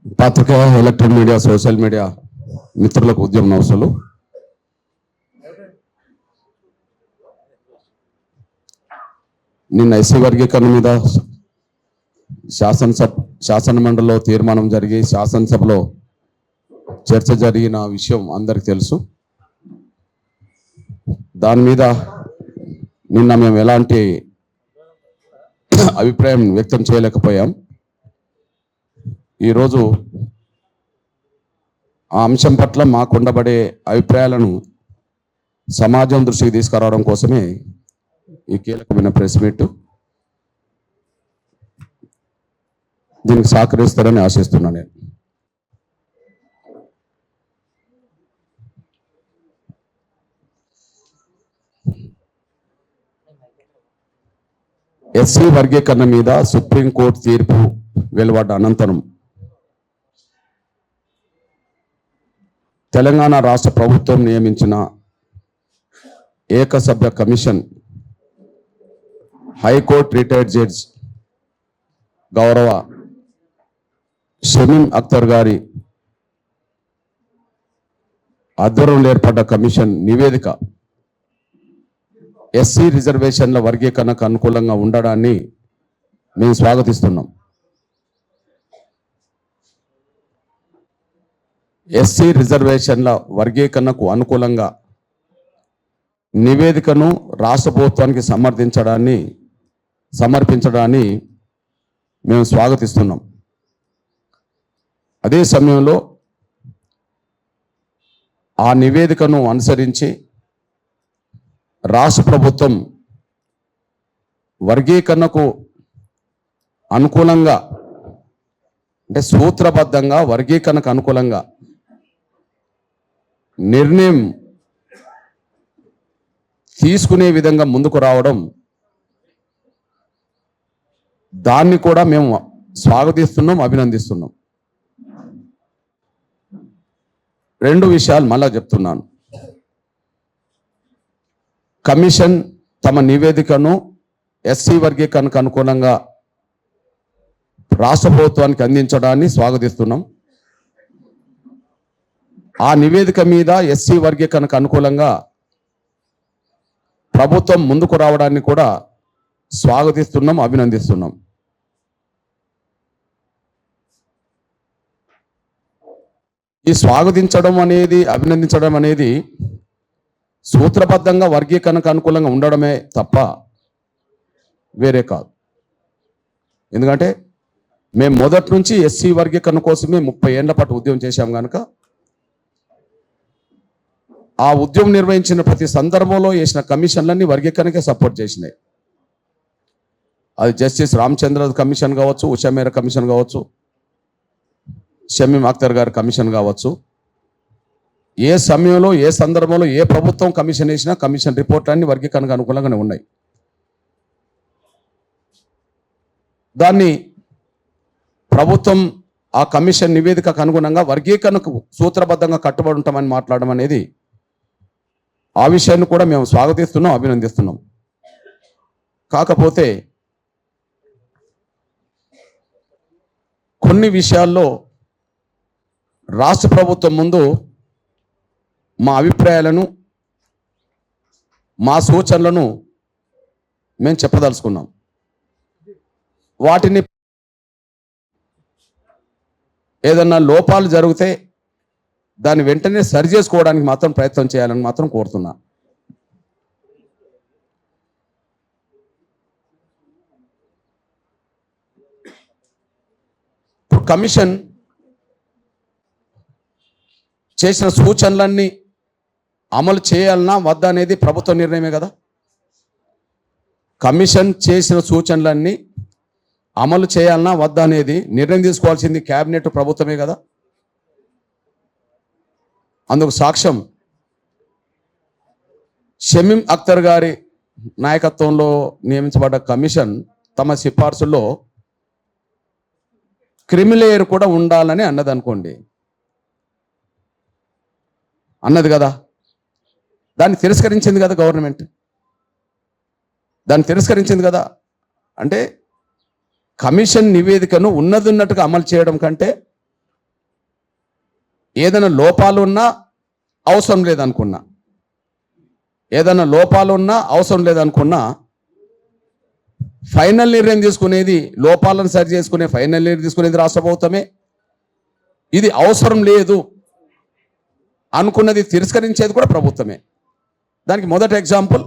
పత్రికా, electronic media, social media మిత్రులకు ఉద్యమ నమస్సులు. నిన్న ఎస్సీ వర్గీకరణ మీద శాసనమండలిలో తీర్మానం జరిగి శాసనసభలో చర్చ జరిగిన విషయం అందరికి తెలుసు. దాని మీద నిన్న మేము ఎలాంటి అభిప్రాయం వ్యక్తం చేయలేకపోయాం. ఈరోజు ఆ అంశం పట్ల మాకు ఉండబడే అభిప్రాయాలను సమాజం దృష్టికి తీసుకురావడం కోసమే ఈ కీలకమైన ప్రెస్ మీట్. దీనికి సహకరిస్తారని ఆశిస్తున్నాను నేను. ఎస్సీ వర్గీకరణ మీద సుప్రీంకోర్టు తీర్పు వెలువడ్డ అనంతరం తెలంగాణ రాష్ట్ర ప్రభుత్వం నియమించిన ఏకసభ్య కమిషన్ హైకోర్టు రిటైర్డ్ జడ్జ్ గౌరవ షమీం అఖ్తర్ గారి ఆధ్వర్యంలో ఏర్పడ్డ కమిషన్ నివేదిక ఎస్సీ రిజర్వేషన్ల వర్గీకరణకు అనుకూలంగా ఉండడాన్ని మేము స్వాగతిస్తున్నాం. ఎస్సీ రిజర్వేషన్ల వర్గీకరణకు అనుకూలంగా నివేదికను రాష్ట్ర ప్రభుత్వానికి సమర్పించడాన్ని మేము స్వాగతిస్తున్నాం. అదే సమయంలో ఆ నివేదికను అనుసరించి రాష్ట్ర ప్రభుత్వం వర్గీకరణకు అనుకూలంగా అంటే సూత్రబద్ధంగా వర్గీకరణకు అనుకూలంగా నిర్ణయం తీసుకునే విధంగా ముందుకు రావడం, దాన్ని కూడా మేము స్వాగతిస్తున్నాం, అభినందిస్తున్నాం. రెండు విషయాలు మళ్ళా చెప్తున్నాను. కమిషన్ తమ నివేదికను ఎస్సీ వర్గీకరణకు అనుకూలంగా రాష్ట్ర ప్రభుత్వానికి అందించడాన్ని స్వాగతిస్తున్నాం. ఆ నివేదిక మీద ఎస్సీ వర్గీకరణకు అనుకూలంగా ప్రభుత్వం ముందుకు రావడాన్ని కూడా స్వాగతిస్తున్నాం, అభినందిస్తున్నాం. ఈ స్వాగతించడం అనేది, అభినందించడం అనేది సూత్రబద్ధంగా వర్గీకరణకు అనుకూలంగా ఉండడమే తప్ప వేరే కాదు. ఎందుకంటే మేము మొదటి నుంచి ఎస్సీ వర్గీకరణ కోసమే 30 ఏళ్ల పాటు ఉద్యమం చేశాం కనుక ఆ ఉద్యమం నిర్వహించిన ప్రతి సందర్భంలో వేసిన కమిషన్లన్నీ వర్గీకరణకే సపోర్ట్ చేసినాయి. అది జస్టిస్ రామచంద్ర కమిషన్ కావచ్చు, ఉషా మేర కమిషన్ కావచ్చు, షమీం అఖ్తర్ గారి కమిషన్ కావచ్చు. ఏ సమయంలో, ఏ సందర్భంలో ఏ ప్రభుత్వం కమిషన్ వేసినా కమిషన్ రిపోర్ట్లన్నీ వర్గీకరణకు అనుకూలంగానే ఉన్నాయి. దాన్ని ప్రభుత్వం ఆ కమిషన్ నివేదికకు అనుగుణంగా వర్గీకరణకు సూత్రబద్ధంగా కట్టుబడి ఉంటామని మాట్లాడడం అనేది, ఆ విషయాన్ని కూడా మేము స్వాగతిస్తున్నాం, అభినందిస్తున్నాం. కాకపోతే కొన్ని విషయాల్లో రాష్ట్ర ప్రభుత్వం ముందు మా అభిప్రాయాలను, మా సూచనలను మేము చెప్పదలుచుకున్నాం. వాటిని ఏదన్నా లోపాలు జరిగితే దాన్ని వెంటనే సరి చేసుకోవడానికి మాత్రం ప్రయత్నం చేయాలని మాత్రం కోరుతున్నా. కమిషన్ చేసిన సూచనలన్నీ అమలు చేయాలన్నా వద్దా అనేది ప్రభుత్వ నిర్ణయమే కదా. కమిషన్ చేసిన సూచనలన్నీ అమలు చేయాలన్నా వద్దా అనేది నిర్ణయం తీసుకోవాల్సింది కేబినెట్, ప్రభుత్వమే కదా. అందుకు సాక్ష్యం షమీం అఖ్తర్ గారి నాయకత్వంలో నియమించబడ్డ కమిషన్ తమ సిఫార్సుల్లో క్రిమిలేయర్ కూడా ఉండాలని అన్నది అనుకోండి, అన్నది కదా. దాన్ని తిరస్కరించింది కదా గవర్నమెంట్, దాన్ని తిరస్కరించింది కదా. అంటే కమిషన్ నివేదికను ఉన్నట్టుగా అమలు చేయడం కంటే ఏదైనా లోపాలున్నా అవసరం లేదనుకున్నా, ఏదైనా లోపాలున్నా అవసరం లేదనుకున్నా, ఫైనల్ నిర్ణయం తీసుకునేది, లోపాలను సరి చేసుకునే ఫైనల్ నిర్ణయం తీసుకునేది రాష్ట్ర ప్రభుత్వమే. ఇది అవసరం లేదు అనుకున్నది తిరస్కరించేది కూడా ప్రభుత్వమే. దానికి మొదటి ఎగ్జాంపుల్,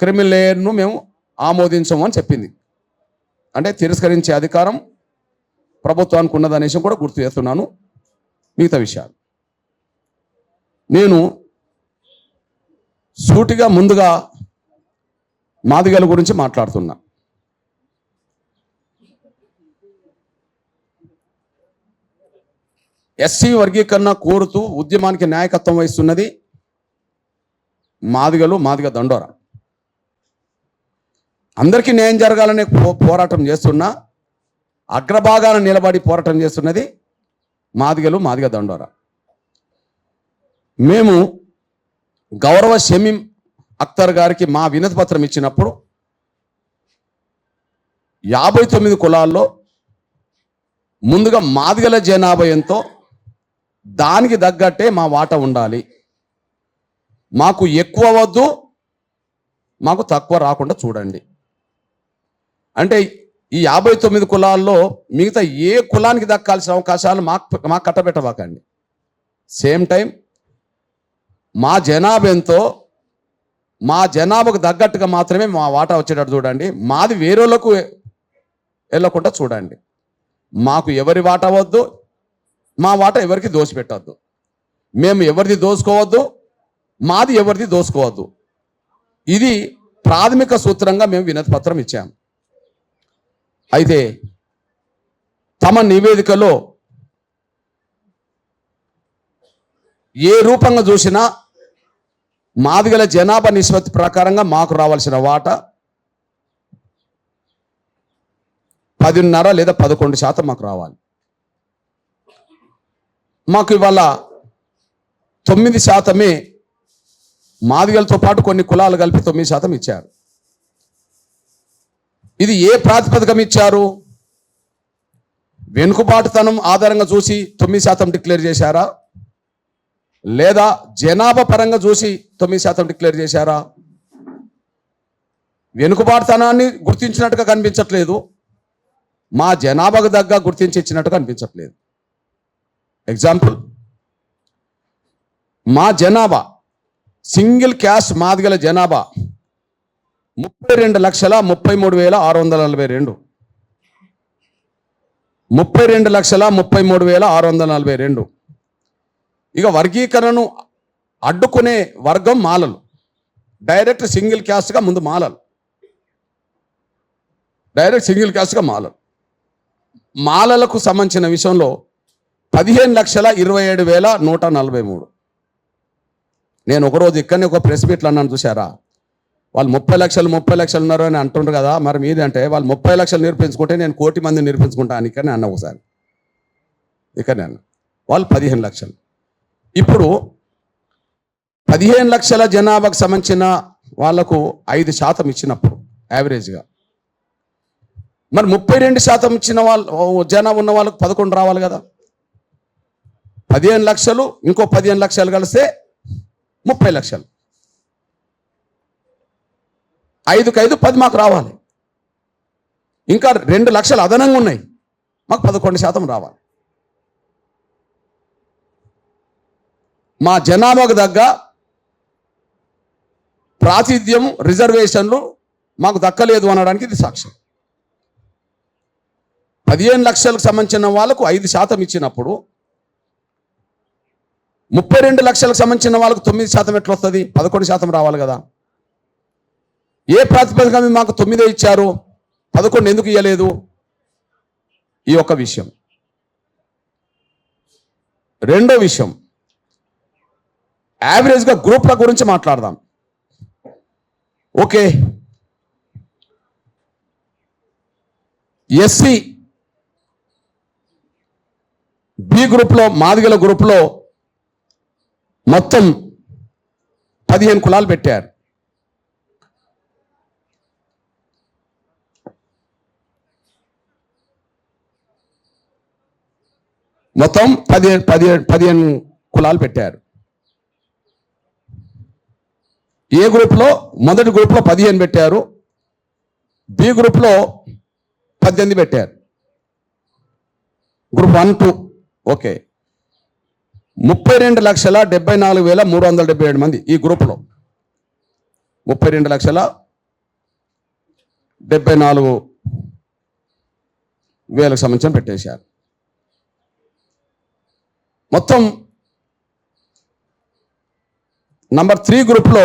క్రిమినల్ లేయర్ను మేము ఆమోదించము అని చెప్పింది. అంటే తిరస్కరించే అధికారం ప్రభుత్వానికి ఉన్నదనే విషయం కూడా గుర్తు చేస్తున్నాను. మిగతా విషయాలు నేను సూటిగా ముందుగా మాదిగల గురించి మాట్లాడుతున్నా. ఎస్సీ వర్గీకరణ కోరుతూ ఉద్యమానికి నాయకత్వం వహిస్తున్నది మాదిగలు, మాదిగ దండోర. అందరికీ న్యాయం జరగాలనే పోరాటం చేస్తున్నా, అగ్రభాగాన నిలబడి పోరాటం చేస్తున్నది మాదిగలు, మాదిగ దండోర. మేము గౌరవ షమీం అఖ్తర్ గారికి మా వినతి పత్రం ఇచ్చినప్పుడు 59 కులాల్లో ముందుగా మాదిగల జనాభా ఎంతో దానికి తగ్గట్టే మా వాటా ఉండాలి, మాకు ఎక్కువ వద్దు, మాకు తక్కువ రాకుండా చూడండి. అంటే ఈ 59 కులాల్లో మిగతా ఏ కులానికి దక్కాల్సిన అవకాశాలు మాకు కట్టబెట్టబాకండి. సేమ్ టైం మా జనాభా ఎంతో మా జనాభాకు తగ్గట్టుగా మాత్రమే మా వాటా వచ్చేటట్టు చూడండి. మాది వేరేలకు వెళ్ళకుండా చూడండి. మాకు ఎవరి వాటా వద్దు, మా వాటా ఎవరికి దోసిపెట్టద్దు. మేము ఎవరిది దోసుకోవద్దు, మాది ఎవరిది దోసుకోవద్దు. ఇది ప్రాథమిక సూత్రంగా మేము వినతి పత్రం ఇచ్చాము. అయితే తమ నివేదికలో ఏ రూపంగా చూసినా మాదిగల జనాభా నిష్పత్తి ప్రకారంగా మాకు రావాల్సిన వాటా 10.5 లేదా 11% మాకు రావాలి. మాకు ఇవాళ 9%, మాదిగలతో పాటు కొన్ని కులాలు కలిపి 9% ఇచ్చారు. ఇది ఏ ప్రాతిపదికం ఇచ్చారు? వెనుకబాటుతనం ఆధారంగా చూసి 9% డిక్లేర్ చేశారా, లేదా జనాభా పరంగా చూసి 9% డిక్లేర్ చేశారా? వెనుకబాటుతనాన్ని గుర్తించినట్టుగా కనిపించట్లేదు, మా జనాభాకు దగ్గర గుర్తించి ఇచ్చినట్టుగా కనిపించట్లేదు. ఎగ్జాంపుల్, మా జనాభా సింగిల్ క్యాస్ట్ మాదిగల జనాభా 32,33,642. 32,33,642. ఇక వర్గీకరణను అడ్డుకునే వర్గం మాలలు. డైరెక్ట్ సింగిల్ క్యాస్ట్గా ముందు మాలలు, డైరెక్ట్ సింగిల్ క్యాస్ట్గా మాలలు. మాలలకు సంబంధించిన విషయంలో 15,27,143. నేను ఒకరోజు ఇక్కడనే ఒక ప్రెస్ మీట్లు అన్నాను, చూసారా? వాళ్ళు 30 లక్షలు ఉన్నారు అని అంటుండ్రు కదా, మరి మీదంటే వాళ్ళు 30 లక్షలు నిరూపించుకుంటే నేను 1 కోటి మంది నిరూపించుకుంటాను ఇక్కడనే అన్న. ఒకసారి ఇక్కడనే అన్న, వాళ్ళు 15 లక్షలు. ఇప్పుడు 15 లక్షల జనాభాకు సంబంధించిన వాళ్లకు 5% ఇచ్చినప్పుడు యావరేజ్గా, మరి 32% ఇచ్చిన వాళ్ళు జనాభా ఉన్న వాళ్ళకు 11 రావాలి కదా. 15 లక్షలు ఇంకో 15 లక్షలు కలిస్తే 30 లక్షలు. 5కు 5 10 మాకు రావాలి. ఇంకా 2 లక్షలు అదనంగా ఉన్నాయి, మాకు 11% రావాలి. మా జనాభాకు తగ్గ ప్రాతినిధ్యం, రిజర్వేషన్లు మాకు దక్కలేదు అనడానికి ఇది సాక్ష్యం. 15 లక్షలకు సంబంధించిన వాళ్ళకు 5% ఇచ్చినప్పుడు 32 లక్షలకు సంబంధించిన వాళ్ళకు 9% ఎట్లా వస్తుంది? 11% రావాలి కదా. ఏ ప్రాతిపదిక మాకు 9 ఇచ్చారు, 11 ఎందుకు ఇవ్వలేదు? ఈ ఒక్క విషయం. రెండో విషయం, యావరేజ్గా గ్రూప్ల గురించి మాట్లాడదాం. ఓకే, ఎస్సీ బి గ్రూప్లో, మాదిగల గ్రూప్లో మొత్తం 15 కులాలు పెట్టారు. మొత్తం 15 కులాలు పెట్టారు. ఏ గ్రూప్లో మొదటి గ్రూప్లో 15 పెట్టారు, బి గ్రూప్లో 18 పెట్టారు. Group 1, 2 okay. 32,74,377 మంది ఈ గ్రూప్లో. 32,74,000 సంబంధించి పెట్టేశారు. మొత్తం నంబర్ 3 గ్రూప్లో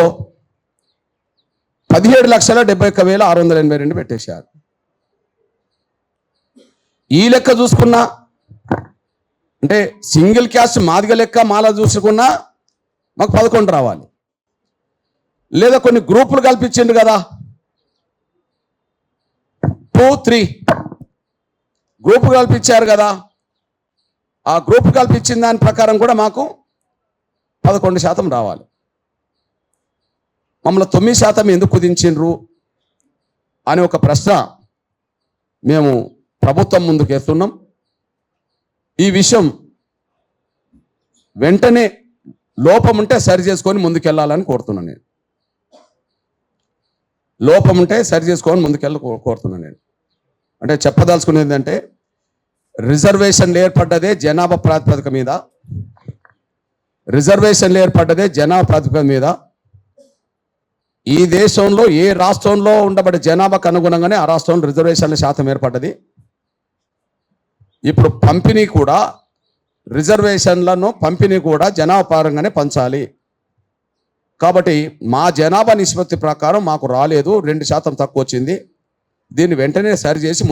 17,71,682 పెట్టేశారు. ఈ లెక్క చూసుకున్నా అంటే సింగిల్ క్యాస్ట్ మాదిగ లెక్క మాల చూసుకున్నా మాకు 11 రావాలి. లేదా కొన్ని గ్రూపులు కల్పించిండు కదా, 2, 3 గ్రూపు కల్పించారు కదా, ఆ గ్రూప్ కల్పించిన దాని ప్రకారం కూడా మాకు 11% రావాలి. మమ్మల్ని 9% ఎందుకు కుదించిండ్రు అని ఒక ప్రశ్న మేము ప్రభుత్వం ముందుకు ఎత్తున్నాం. ఈ విషయం వెంటనే లోపం ఉంటే సరి చేసుకొని ముందుకెళ్ళాలని కోరుతున్నాను నేను. లోపం ఉంటే సరి చేసుకొని కోరుతున్నాను నేను. అంటే చెప్పదలుచుకునేది ఏంటంటే రిజర్వేషన్లు ఏర్పడ్డదే జనాభా ప్రాతిపదిక మీద. రిజర్వేషన్లు ఏర్పడ్డదే జనాభా ప్రాతిపదిక మీద. ఈ దేశంలో ఏ రాష్ట్రంలో ఉండబడే జనాభాకు అనుగుణంగానే ఆ రాష్ట్రంలో రిజర్వేషన్ల శాతం ఏర్పడ్డది. ఇప్పుడు పంపిణీ కూడా రిజర్వేషన్లను పంపిణీ కూడా జనాభా పరంగానే పంచాలి. కాబట్టి మా జనాభా నిష్పత్తి ప్రకారం మాకు రాలేదు, 2% తక్కువ వచ్చింది. దీన్ని వెంటనే సరిచేసి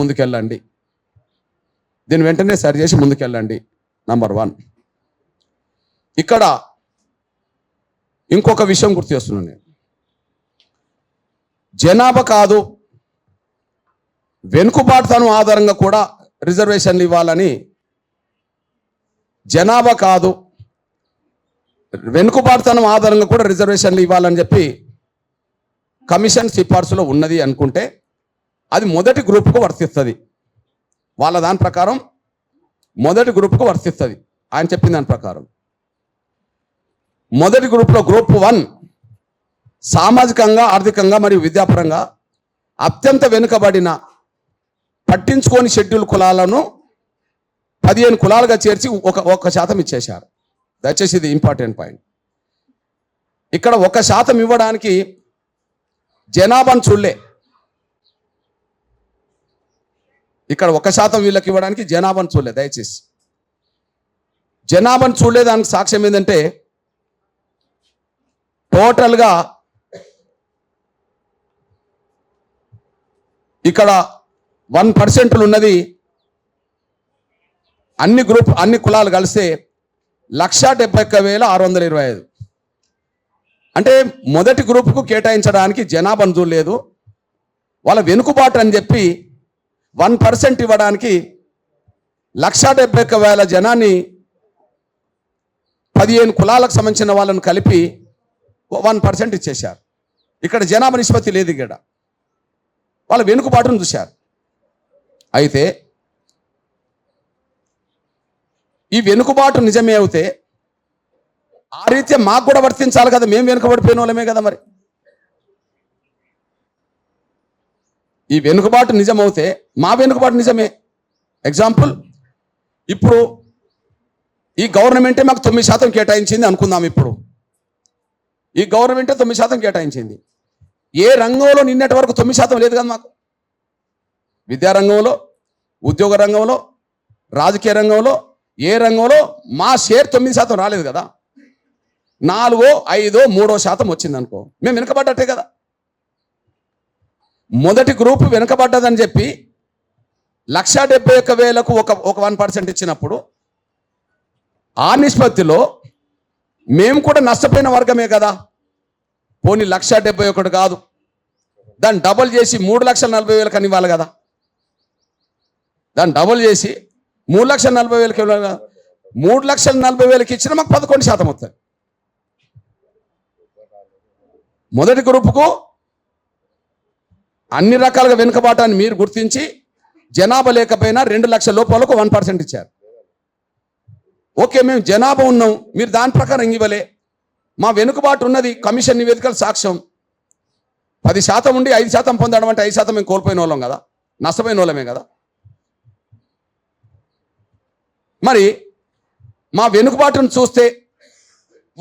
ముందుకెళ్ళండి. నంబర్ 1. ఇక్కడ ఇంకొక విషయం గుర్తు చేస్తున్నాను నేను. జనాభా కాదు, వెనుకబాటుతనం ఆధారంగా కూడా రిజర్వేషన్లు ఇవ్వాలని, జనాభా కాదు వెనుకబాటుతనం ఆధారంగా కూడా రిజర్వేషన్లు ఇవ్వాలని చెప్పి కమిషన్ సిఫార్సులో ఉన్నది అనుకుంటే అది మొదటి గ్రూప్కు వర్తిస్తుంది. వాళ్ళ దాని ప్రకారం మొదటి గ్రూప్కు వర్తిస్తుంది. ఆయన చెప్పిన దాని ప్రకారం మొదటి గ్రూప్లో గ్రూప్ 1 సామాజికంగా, ఆర్థికంగా మరియు విద్యాపరంగా అత్యంత వెనుకబడిన పట్టించుకోని షెడ్యూల్ కులాలను 15 కులాలుగా చేర్చి 1% ఇచ్చేశారు. దయచేసి ఇది ఇంపార్టెంట్ పాయింట్. ఇక్కడ 1% ఇవ్వడానికి జనాభాను చూడలే. ఇక్కడ 1% వీళ్ళకి ఇవ్వడానికి జనాభాను చూడలే. దయచేసి జనాభాను చూడలేదానికి సాక్ష్యం ఏంటంటే టోటల్గా ఇక్కడ 1% ఉన్నది. అన్ని కులాలు కలిస్తే 1,71,625. అంటే మొదటి గ్రూపుకు కేటాయించడానికి జనాభాను చూడలేదు. వాళ్ళ వెనుకబాటు అని చెప్పి 1% ఇవ్వడానికి 1,71,000 జనాన్ని 15 కులాలకు సంబంధించిన వాళ్ళను కలిపి 1% ఇచ్చేశారు. ఇక్కడ జనాభా నిష్పత్తి లేదు. ఇక్కడ వాళ్ళ వెనుకబాటును చూశారు. అయితే ఈ వెనుకబాటు నిజమే అవుతే ఆ రీత్యా మాకు కూడా వర్తించాలి కదా. మేము వెనుకబడిపోయిన వాళ్ళమే కదా. మరి ఈ వెనుకబాటు నిజమవుతే మా వెనుకబాటు నిజమే. ఎగ్జాంపుల్, ఇప్పుడు ఈ గవర్నమెంటే మాకు 9% కేటాయించింది అనుకుందాం. ఇప్పుడు ఈ గవర్నమెంటే 9% కేటాయించింది. ఏ రంగంలో నిన్నటి వరకు 9% లేదు కదా మాకు. విద్యారంగంలో, ఉద్యోగ రంగంలో, రాజకీయ రంగంలో, ఏ రంగంలో మా షేర్ 9% రాలేదు కదా. 4, 5, 3% వచ్చింది అనుకో, మేము వెనుకబడ్డట్టే కదా. మొదటి గ్రూపు వెనుకబడ్డదని చెప్పి 1,71,000కు ఒక 1% ఇచ్చినప్పుడు ఆ నిష్పత్తిలో మేము కూడా నష్టపోయిన వర్గమే కదా. పోనీ 1,71,000 కాదు, దాన్ని డబుల్ చేసి 3,40,000 అని ఇవ్వాలి కదా. దాన్ని డబుల్ చేసి 3,40,000 ఇవ్వాలి కదా. 3,40,000 ఇచ్చినా మాకు 11% వస్తుంది. మొదటి గ్రూపుకు అన్ని రకాలుగా వెనుకబాటాన్ని మీరు గుర్తించి జనాభా లేకపోయినా 2 లక్షల లోపలకు 1% ఇచ్చారు. ఓకే, మేము జనాభా ఉన్నాం, మీరు దాని ప్రకారం ఇవ్వలే. మా వెనుకబాటు ఉన్నది, కమిషన్ నివేదికలు సాక్ష్యం. 10% ఉండి 5% పొందడం అంటే 5% మేము కోల్పోయిన వాళ్ళం కదా, నష్టపోయిన వాళ్ళమే కదా. మరి మా వెనుకబాటును చూస్తే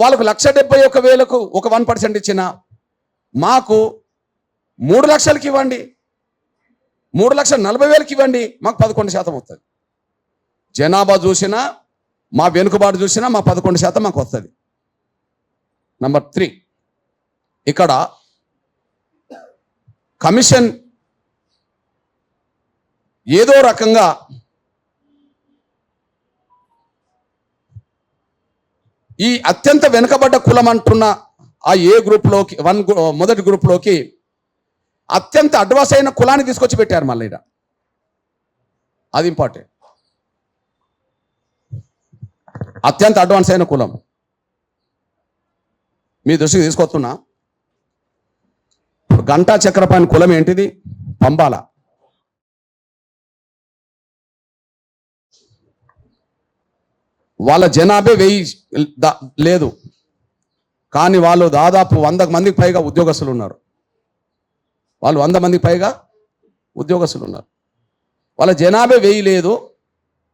వాళ్ళకు 1,71,000కు ఒక 1% ఇచ్చిన, మాకు 3 లక్షలకి ఇవ్వండి, 3,40,000కి ఇవ్వండి, మాకు 11% వస్తుంది. జనాభా చూసినా మా వెనుకబాటు చూసినా మా 11% మాకు వస్తుంది. నంబర్ 3, ఇక్కడ కమిషన్ ఏదో రకంగా ఈ అత్యంత వెనుకబడ్డ కులం అంటున్న ఆ ఏ గ్రూప్లోకి మొదటి గ్రూప్లోకి అత్యంత అడ్వాన్స్ అయిన కులాన్ని తీసుకొచ్చి పెట్టారు మళ్ళీ. అది ఇంపార్టెంట్. అత్యంత అడ్వాన్స్ అయిన కులం మీ దృష్టికి తీసుకొస్తున్నా. గంటా చక్రపాణి కులం ఏంటిది? పంబాల. వాళ్ళ జనాభా 1000 లేదు, కానీ వాళ్ళు దాదాపు 100 మందికి పైగా ఉద్యోగస్తులు ఉన్నారు. వాళ్ళు 100 మందికి పైగా ఉద్యోగస్తులు ఉన్నారు. వాళ్ళ జనాభా 1000 లేదు,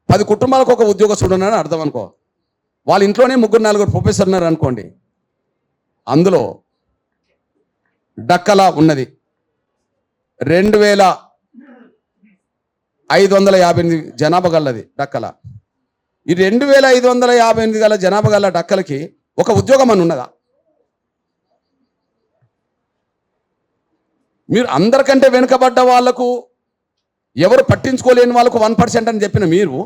10 కుటుంబాలకు ఒక ఉద్యోగస్తుడు ఉన్నారని అర్థం అనుకో. వాళ్ళ ఇంట్లోనే 3-4 ప్రొఫెసర్ ఉన్నారు అనుకోండి. అందులో డక్కల ఉన్నది 2,558 జనాభా గలది డక్కల. ఈ 2,558 గల జనాభా గల డక్కలకి ఒక ఉద్యోగం అని ఉన్నదా? మీరు అందరికంటే వెనుకబడ్డ వాళ్లకు, ఎవరు పట్టించుకోలేని వాళ్ళకు 1% అని చెప్పిన మీరు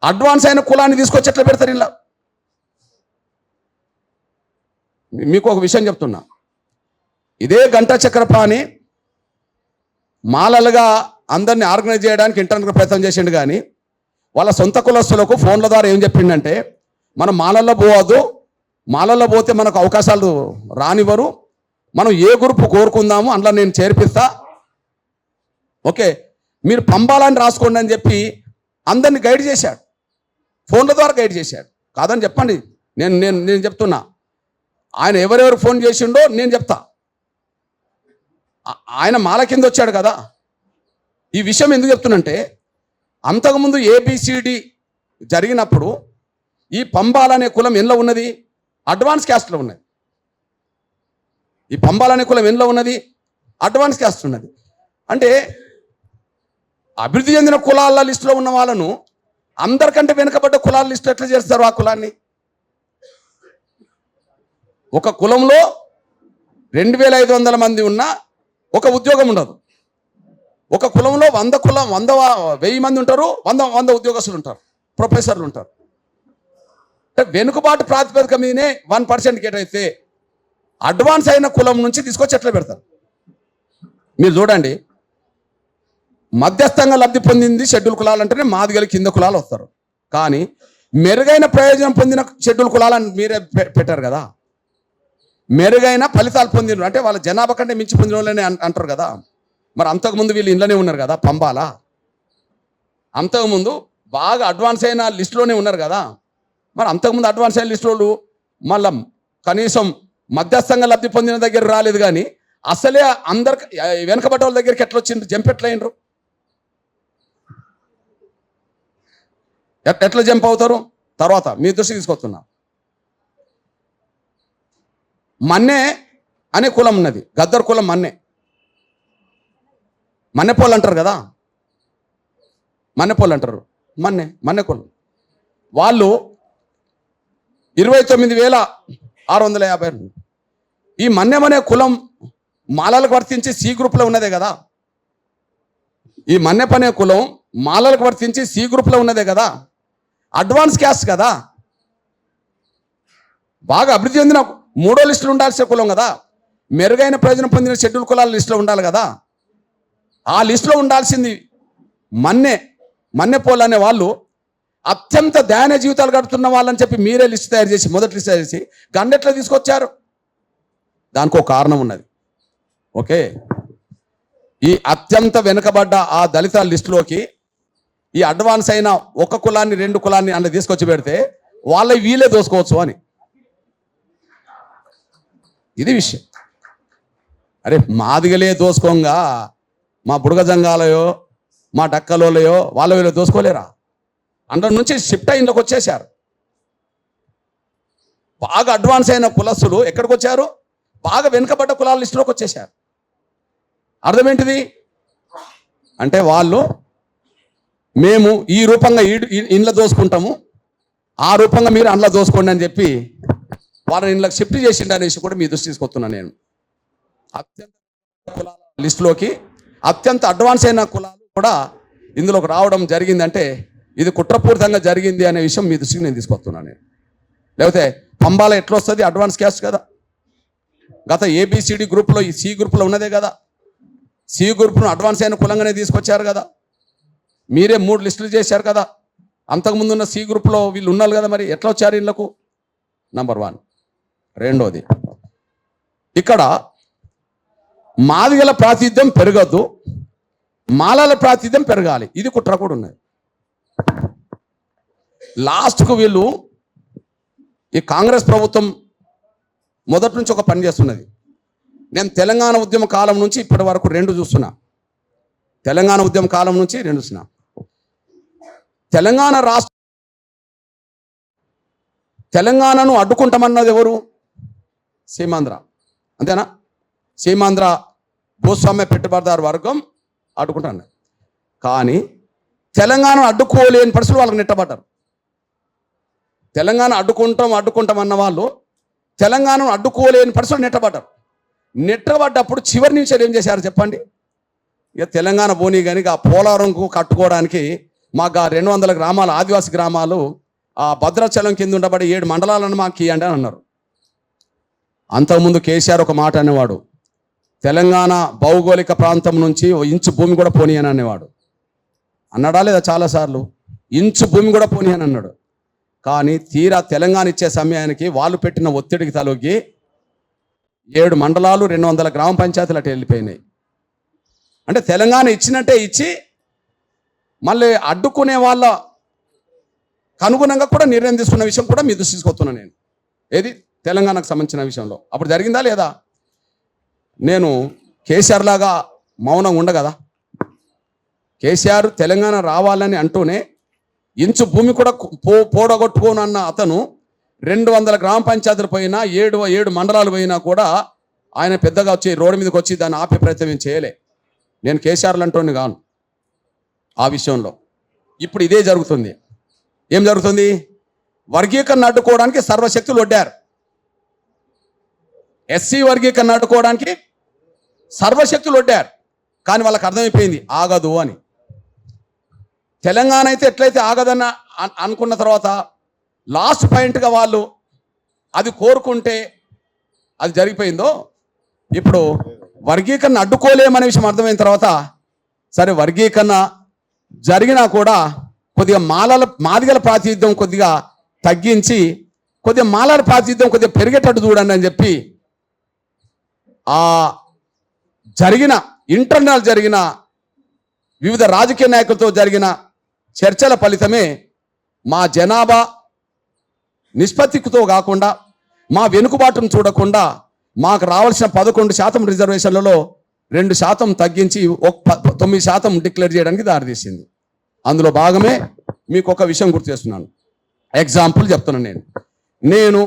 అడ్వాన్స్ అయిన కులాన్ని తీసుకొచ్చి ఎట్లా పెడతారు ఇలా? మీకు ఒక విషయం చెప్తున్నా. ఇదే గంటా చక్రపాణి మాలలుగా అందరినీ ఆర్గనైజ్ చేయడానికి ఇంటర్నెట్ ప్రయత్నం చేసిండు, కానీ వాళ్ళ సొంత కులస్తులకు ఫోన్ల ద్వారా ఏం చెప్పిండంటే, మనం మాలల్లో పోవద్దు, మాలల్లో పోతే మనకు అవకాశాలు రానివ్వరు, మనం ఏ గ్రూప్ కోరుకుందాము అందులో నేను చేర్పిస్తా, ఓకే మీరు పంబాలని రాసుకోండి అని చెప్పి అందరిని గైడ్ చేశాడు. ఫోన్ల ద్వారా గైడ్ చేశాడు. కాదని చెప్పండి, నేను చెప్తున్నా. ఆయన ఎవరెవరు ఫోన్ చేసిండో నేను చెప్తా. ఆయన మాల కింద వచ్చాడు కదా. ఈ విషయం ఎందుకు చెప్తున్నంటే, అంతకుముందు ABCD జరిగినప్పుడు ఈ పంబాలనే కులం ఎందులో ఉన్నది? అడ్వాన్స్ క్యాస్ట్లో ఉన్నది. ఈ పంబాలనే కులం ఎందులో ఉన్నది? అడ్వాన్స్ క్యాస్ట్ ఉన్నది. అంటే అభివృద్ధి చెందిన కులాల లిస్టులో ఉన్న వాళ్ళను అందరికంటే వెనుకబడ్డ కులాల లిస్టు ఎట్లా చేస్తారు? ఆ కులాన్ని ఒక కులంలో 2,500 మంది ఉన్నా ఒక ఉద్యోగం ఉండదు. ఒక కులంలో 100 మంది ఉంటారు, 100 ఉద్యోగస్తులు ఉంటారు, ప్రొఫెసర్లు ఉంటారు. వెనుకబాటు ప్రాతిపదిక మీదనే 1% కేటైతే అడ్వాన్స్ అయిన కులం నుంచి తీసుకొచ్చి ఎట్లా పెడతారు? మీరు చూడండి, మధ్యస్థంగా లబ్ధి పొందింది షెడ్యూల్ కులాలు అంటేనే మాదిగల కింద కులాలు వస్తారు. కానీ మెరుగైన ప్రయోజనం పొందిన షెడ్యూల్ కులాలని మీరే పెట్టారు కదా. మెరుగైన ఫలితాలు పొందిన అంటే వాళ్ళ జనాభా కంటే మించి పొందిన వాళ్ళని అంటారు కదా. మరి అంతకుముందు వీళ్ళు ఇంట్లోనే ఉన్నారు కదా పంబాల. అంతకుముందు బాగా అడ్వాన్స్ అయిన లిస్టులోనే ఉన్నారు కదా. మరి అంతకుముందు అడ్వాన్స్ అయిన లిస్టులు మళ్ళీ కనీసం మధ్యస్థంగా లబ్ధి పొందిన దగ్గర రాలేదు, కానీ అసలే అందరికి వెనకబడ్డ వాళ్ళ దగ్గరికి ఎట్లా వచ్చిండ్రు? జంప్ ఎట్లా అయినరు? ఎట్లా జంప్ అవుతారు? తర్వాత మీ దృష్టికి తీసుకొస్తున్నా. మన్నే అనే కులం ఉన్నది, గద్దర్ కులం. మన్నెపోళ్ళు అంటారు కదా, మన్నెపోళ్ళు అంటారు. మన్నె కులం వాళ్ళు 29,650. ఈ మన్యమనే కులం మాలలకు వర్తించి C గ్రూప్లో ఉన్నదే కదా. ఈ మన్యపనే కులం మాలలకు వర్తించి C గ్రూప్లో ఉన్నదే కదా. అడ్వాన్స్ క్యాస్ట్ కదా, బాగా అభివృద్ధి చెందిన 3వ లిస్టులో ఉండాల్సిన కులం కదా. మెరుగైన ప్రయోజనం పొందిన షెడ్యూల్ కులాల లిస్టులో ఉండాలి కదా. ఆ లిస్టులో ఉండాల్సింది మన్నెపోళ్ళు అనే వాళ్ళు అత్యంత దయనీయ జీవితాలు గడుపుతున్న వాళ్ళని చెప్పి మీరే లిస్ట్ తయారు చేసి, మొదటి లిస్ట్ తయారు చేసి గండెట్లా తీసుకొచ్చారు? దానికి ఒక కారణం ఉన్నది. ఓకే, ఈ అత్యంత వెనుకబడ్డ ఆ దళిత లిస్టులోకి ఈ అడ్వాన్స్ అయిన ఒక కులాన్ని రెండు కులాన్ని అన్న తీసుకొచ్చి పెడితే వాళ్ళ వీళ్ళే దోసుకోవచ్చు అని. ఇది విషయం. అరే మాదిగలే దోసుకోంగా మా బుడగ జంగాలయో మా డక్కలోలయో వాళ్ళ వీళ్ళు దోసుకోలేరా? అందులో నుంచి షిఫ్ట్ అయిందులోకి వచ్చేసారు. బాగా అడ్వాన్స్ అయిన కులస్తులు ఎక్కడికి వచ్చారు? బాగా వెనుకబడ్డ కులాల లిస్టులోకి వచ్చేసారు. అర్థం ఏంటిది అంటే వాళ్ళు మేము ఈ రూపంగా ఇండ్ల దోసుకుంటాము, ఆ రూపంగా మీరు అండ్ల దోసుకోండి అని చెప్పి వాళ్ళని ఇండ్లకు షిఫ్ట్ చేసిండు అనేసి కూడా మీ దృష్టి తీసుకొస్తున్నాను నేను. అత్యంత కులాల లిస్టులోకి అత్యంత అడ్వాన్స్ అయిన కులాలు కూడా ఇందులోకి రావడం జరిగిందంటే ఇది కుట్రపూరితంగా జరిగింది అనే విషయం మీ దృష్టికి నేను తీసుకొస్తున్నాను నేను. లేకపోతే పంబాల ఎట్లా వస్తుంది? అడ్వాన్స్ క్యాస్ట్ కదా. గత ఏబిసిడి గ్రూప్లో ఈ సి గ్రూప్లో ఉన్నదే కదా. సి గ్రూప్ను అడ్వాన్స్ అయిన కులంగానే తీసుకొచ్చారు కదా. మీరే 3 లిస్టులు చేశారు కదా. అంతకుముందు ఉన్న సి గ్రూప్లో వీళ్ళు ఉన్నారు కదా. మరి ఎట్లా వచ్చారు ఇళ్లకు? నంబర్ 1. రెండోది, ఇక్కడ మాదిగల ప్రాతినిధ్యం పెరగద్దు, మాలల ప్రాతినిధ్యం పెరగాలి. ఇది కుట్ర కూడా ఉన్నది. లాస్ట్కు వీళ్ళు ఈ కాంగ్రెస్ ప్రభుత్వం మొదటి నుంచి ఒక పని చేస్తున్నది. నేను తెలంగాణ ఉద్యమ కాలం నుంచి ఇప్పటి వరకు 2 చూస్తున్నా. తెలంగాణ ఉద్యమ కాలం నుంచి 2 చూస్తున్నా. తెలంగాణ రాష్ట్ర తెలంగాణను అడ్డుకుంటామన్నది ఎవరు? సీమాంధ్ర. అంతేనా? సీమాంధ్ర భూస్వామ్య పెట్టుబడిదారు వర్గం అడ్డుకుంటాను. కానీ తెలంగాణను అడ్డుకోలేని పరిస్థితులు వాళ్ళకి నెట్టబడ్డారు. తెలంగాణ అడ్డుకుంటాం అన్న వాళ్ళు తెలంగాణను అడ్డుకోలేని పరిస్థితులు నెట్టబడ్డారు. నెట్టబడ్డప్పుడు చివరి నిమిషాలు ఏం చేశారు చెప్పండి? ఇక తెలంగాణ పోనీ కానీ ఆ పోలవరంకు కట్టుకోవడానికి మాకు 200 గ్రామాలు ఆదివాసీ గ్రామాలు ఆ భద్రాచలం కింద ఉండబడి 7 మండలాలను మాకు ఇవ్వండి అని అన్నారు. అంతకుముందు కేసీఆర్ ఒక మాట అనేవాడు, తెలంగాణ భౌగోళిక ప్రాంతం నుంచి ఇంచు భూమి కూడా పోనీ అని అనేవాడు. అన్నాడా లేదా? చాలాసార్లు ఇంచు భూమి కూడా పోనీ అని అన్నాడు. కానీ తీరా తెలంగాణ ఇచ్చే సమయానికి వాళ్ళు పెట్టిన ఒత్తిడికి తలొగ్గి 7 మండలాలు 200 గ్రామ పంచాయతీలు అటు వెళ్ళిపోయినాయి. అంటే తెలంగాణ ఇచ్చినట్టే ఇచ్చి మళ్ళీ అడ్డుకునే వాళ్ళ అనుగుణంగా కూడా నిర్ణయం తీసుకున్న విషయం కూడా మీ దృష్టి తీసుకొస్తున్నాను నేను. ఏది తెలంగాణకు సంబంధించిన విషయంలో అప్పుడు జరిగిందా లేదా? నేను కేసీఆర్ లాగా మౌనంగా ఉండగదా? కేసీఆర్ తెలంగాణ రావాలని అంటూనే ఇంచు భూమి కూడా పోడగొట్టుకోనన్న అతను 200 గ్రామ పంచాయతీలు పోయినా 7 మండలాలు పోయినా కూడా ఆయన పెద్దగా వచ్చి రోడ్డు మీదకి వచ్చి దాన్ని ఆపే ప్రయత్నం చేయలే. నేను కేసీఆర్లు అంటోని కాను ఆ విషయంలో. ఇప్పుడు ఇదే జరుగుతుంది. ఏం జరుగుతుంది? వర్గీకరణ అడ్డుకోవడానికి సర్వశక్తులు ఒడ్డారు. ఎస్సీ వర్గీకరణ అడ్డుకోవడానికి సర్వశక్తులు ఒడ్డారు. కానీ వాళ్ళకి అర్థమైపోయింది ఆగదు అని. తెలంగాణ అయితే ఎట్లయితే ఆగదన్న అనుకున్న తర్వాత లాస్ట్ పాయింట్గా వాళ్ళు అది కోరుకుంటే అది జరిగిపోయిందో, ఇప్పుడు వర్గీకరణ అడ్డుకోలేమనే విషయం అర్థమైన తర్వాత సరే వర్గీకరణ జరిగినా కూడా కొద్దిగా మాదిగల ప్రాతినిధ్యం కొద్దిగా తగ్గించి కొద్దిగా మాలల ప్రాతినిధ్యం కొద్దిగా పెరిగేటట్టు చూడండి అని చెప్పి ఆ ఇంటర్నల్ జరిగిన వివిధ రాజకీయ నాయకులతో జరిగిన చర్చల ఫలితమే మా జనాభా నిష్పత్తితో కాకుండా మా వెనుకబాటును చూడకుండా మాకు రావాల్సిన 11% రిజర్వేషన్లలో 2% తగ్గించి 9% డిక్లేర్ చేయడానికి దారితీసింది. అందులో భాగమే మీకు ఒక విషయం గుర్తు చేస్తున్నాను. ఎగ్జాంపుల్ చెప్తున్నాను. నేను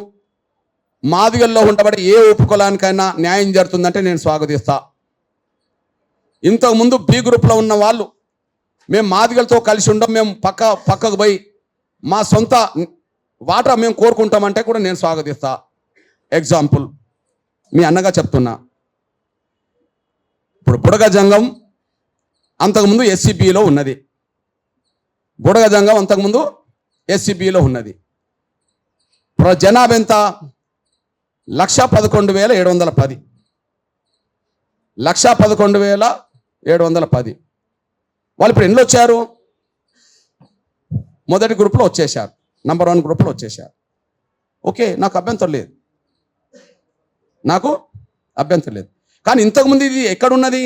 మాదిగల్లో ఉండబడి ఏ ఉపకులానికైనా న్యాయం జరుగుతుందంటే నేను స్వాగతిస్తా. ఇంతకుముందు బి గ్రూప్లో ఉన్న వాళ్ళు మేము మాదిగలతో కలిసి ఉండం, మేము పక్కకు పోయి మా సొంత వాటా మేము కోరుకుంటామంటే కూడా నేను స్వాగతిస్తా. ఎగ్జాంపుల్ మీ అన్నగా చెప్తున్నా. ఇప్పుడు బుడగ జంగం అంతకుముందు ఎస్సీబీలో ఉన్నది. బుడగ జంగం అంతకుముందు ఎస్సీబీలో ఉన్నది. జనాభా ఎంత? 111,710. 111,710. వాళ్ళు ఇప్పుడు ఎన్ని వచ్చారు? మొదటి గ్రూప్లో వచ్చేసారు, నంబర్ 1 గ్రూప్లో వచ్చేసారు. ఓకే, నాకు అభ్యంతరం లేదు. కానీ ఇంతకుముందు ఇది ఎక్కడున్నది?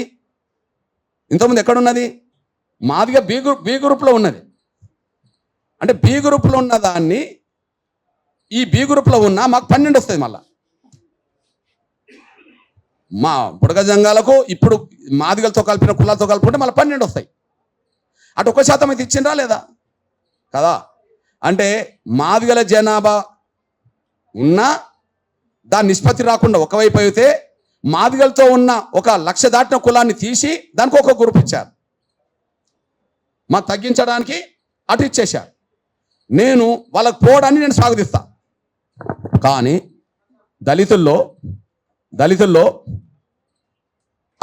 మాదిగా బి గ్రూప్లో ఉన్నది. అంటే బి గ్రూప్లో ఉన్న దాన్ని ఈ బి గ్రూప్లో ఉన్న మాకు 12 వస్తుంది. మళ్ళా మా బుడగ జంగాలకు ఇప్పుడు మాదిగలతో కలిపిన కులాలతో కలుపుకుంటే మళ్ళీ 12 వస్తాయి. అటు 1% అయితే ఇచ్చిండ్రా లేదా కదా? అంటే మాదిగల జనాభా ఉన్నా దాని నిష్పత్తి రాకుండా ఒకవైపు అయితే మాదిగలతో ఉన్న 1,00,000 దాటిన కులాన్ని తీసి దానికి ఒక గ్రూప్ ఇచ్చారు. మా తగ్గించడానికి అటు ఇచ్చేశారు. నేను వాళ్ళకు పోవడాన్ని నేను స్వాగతిస్తా. కానీ దళితుల్లో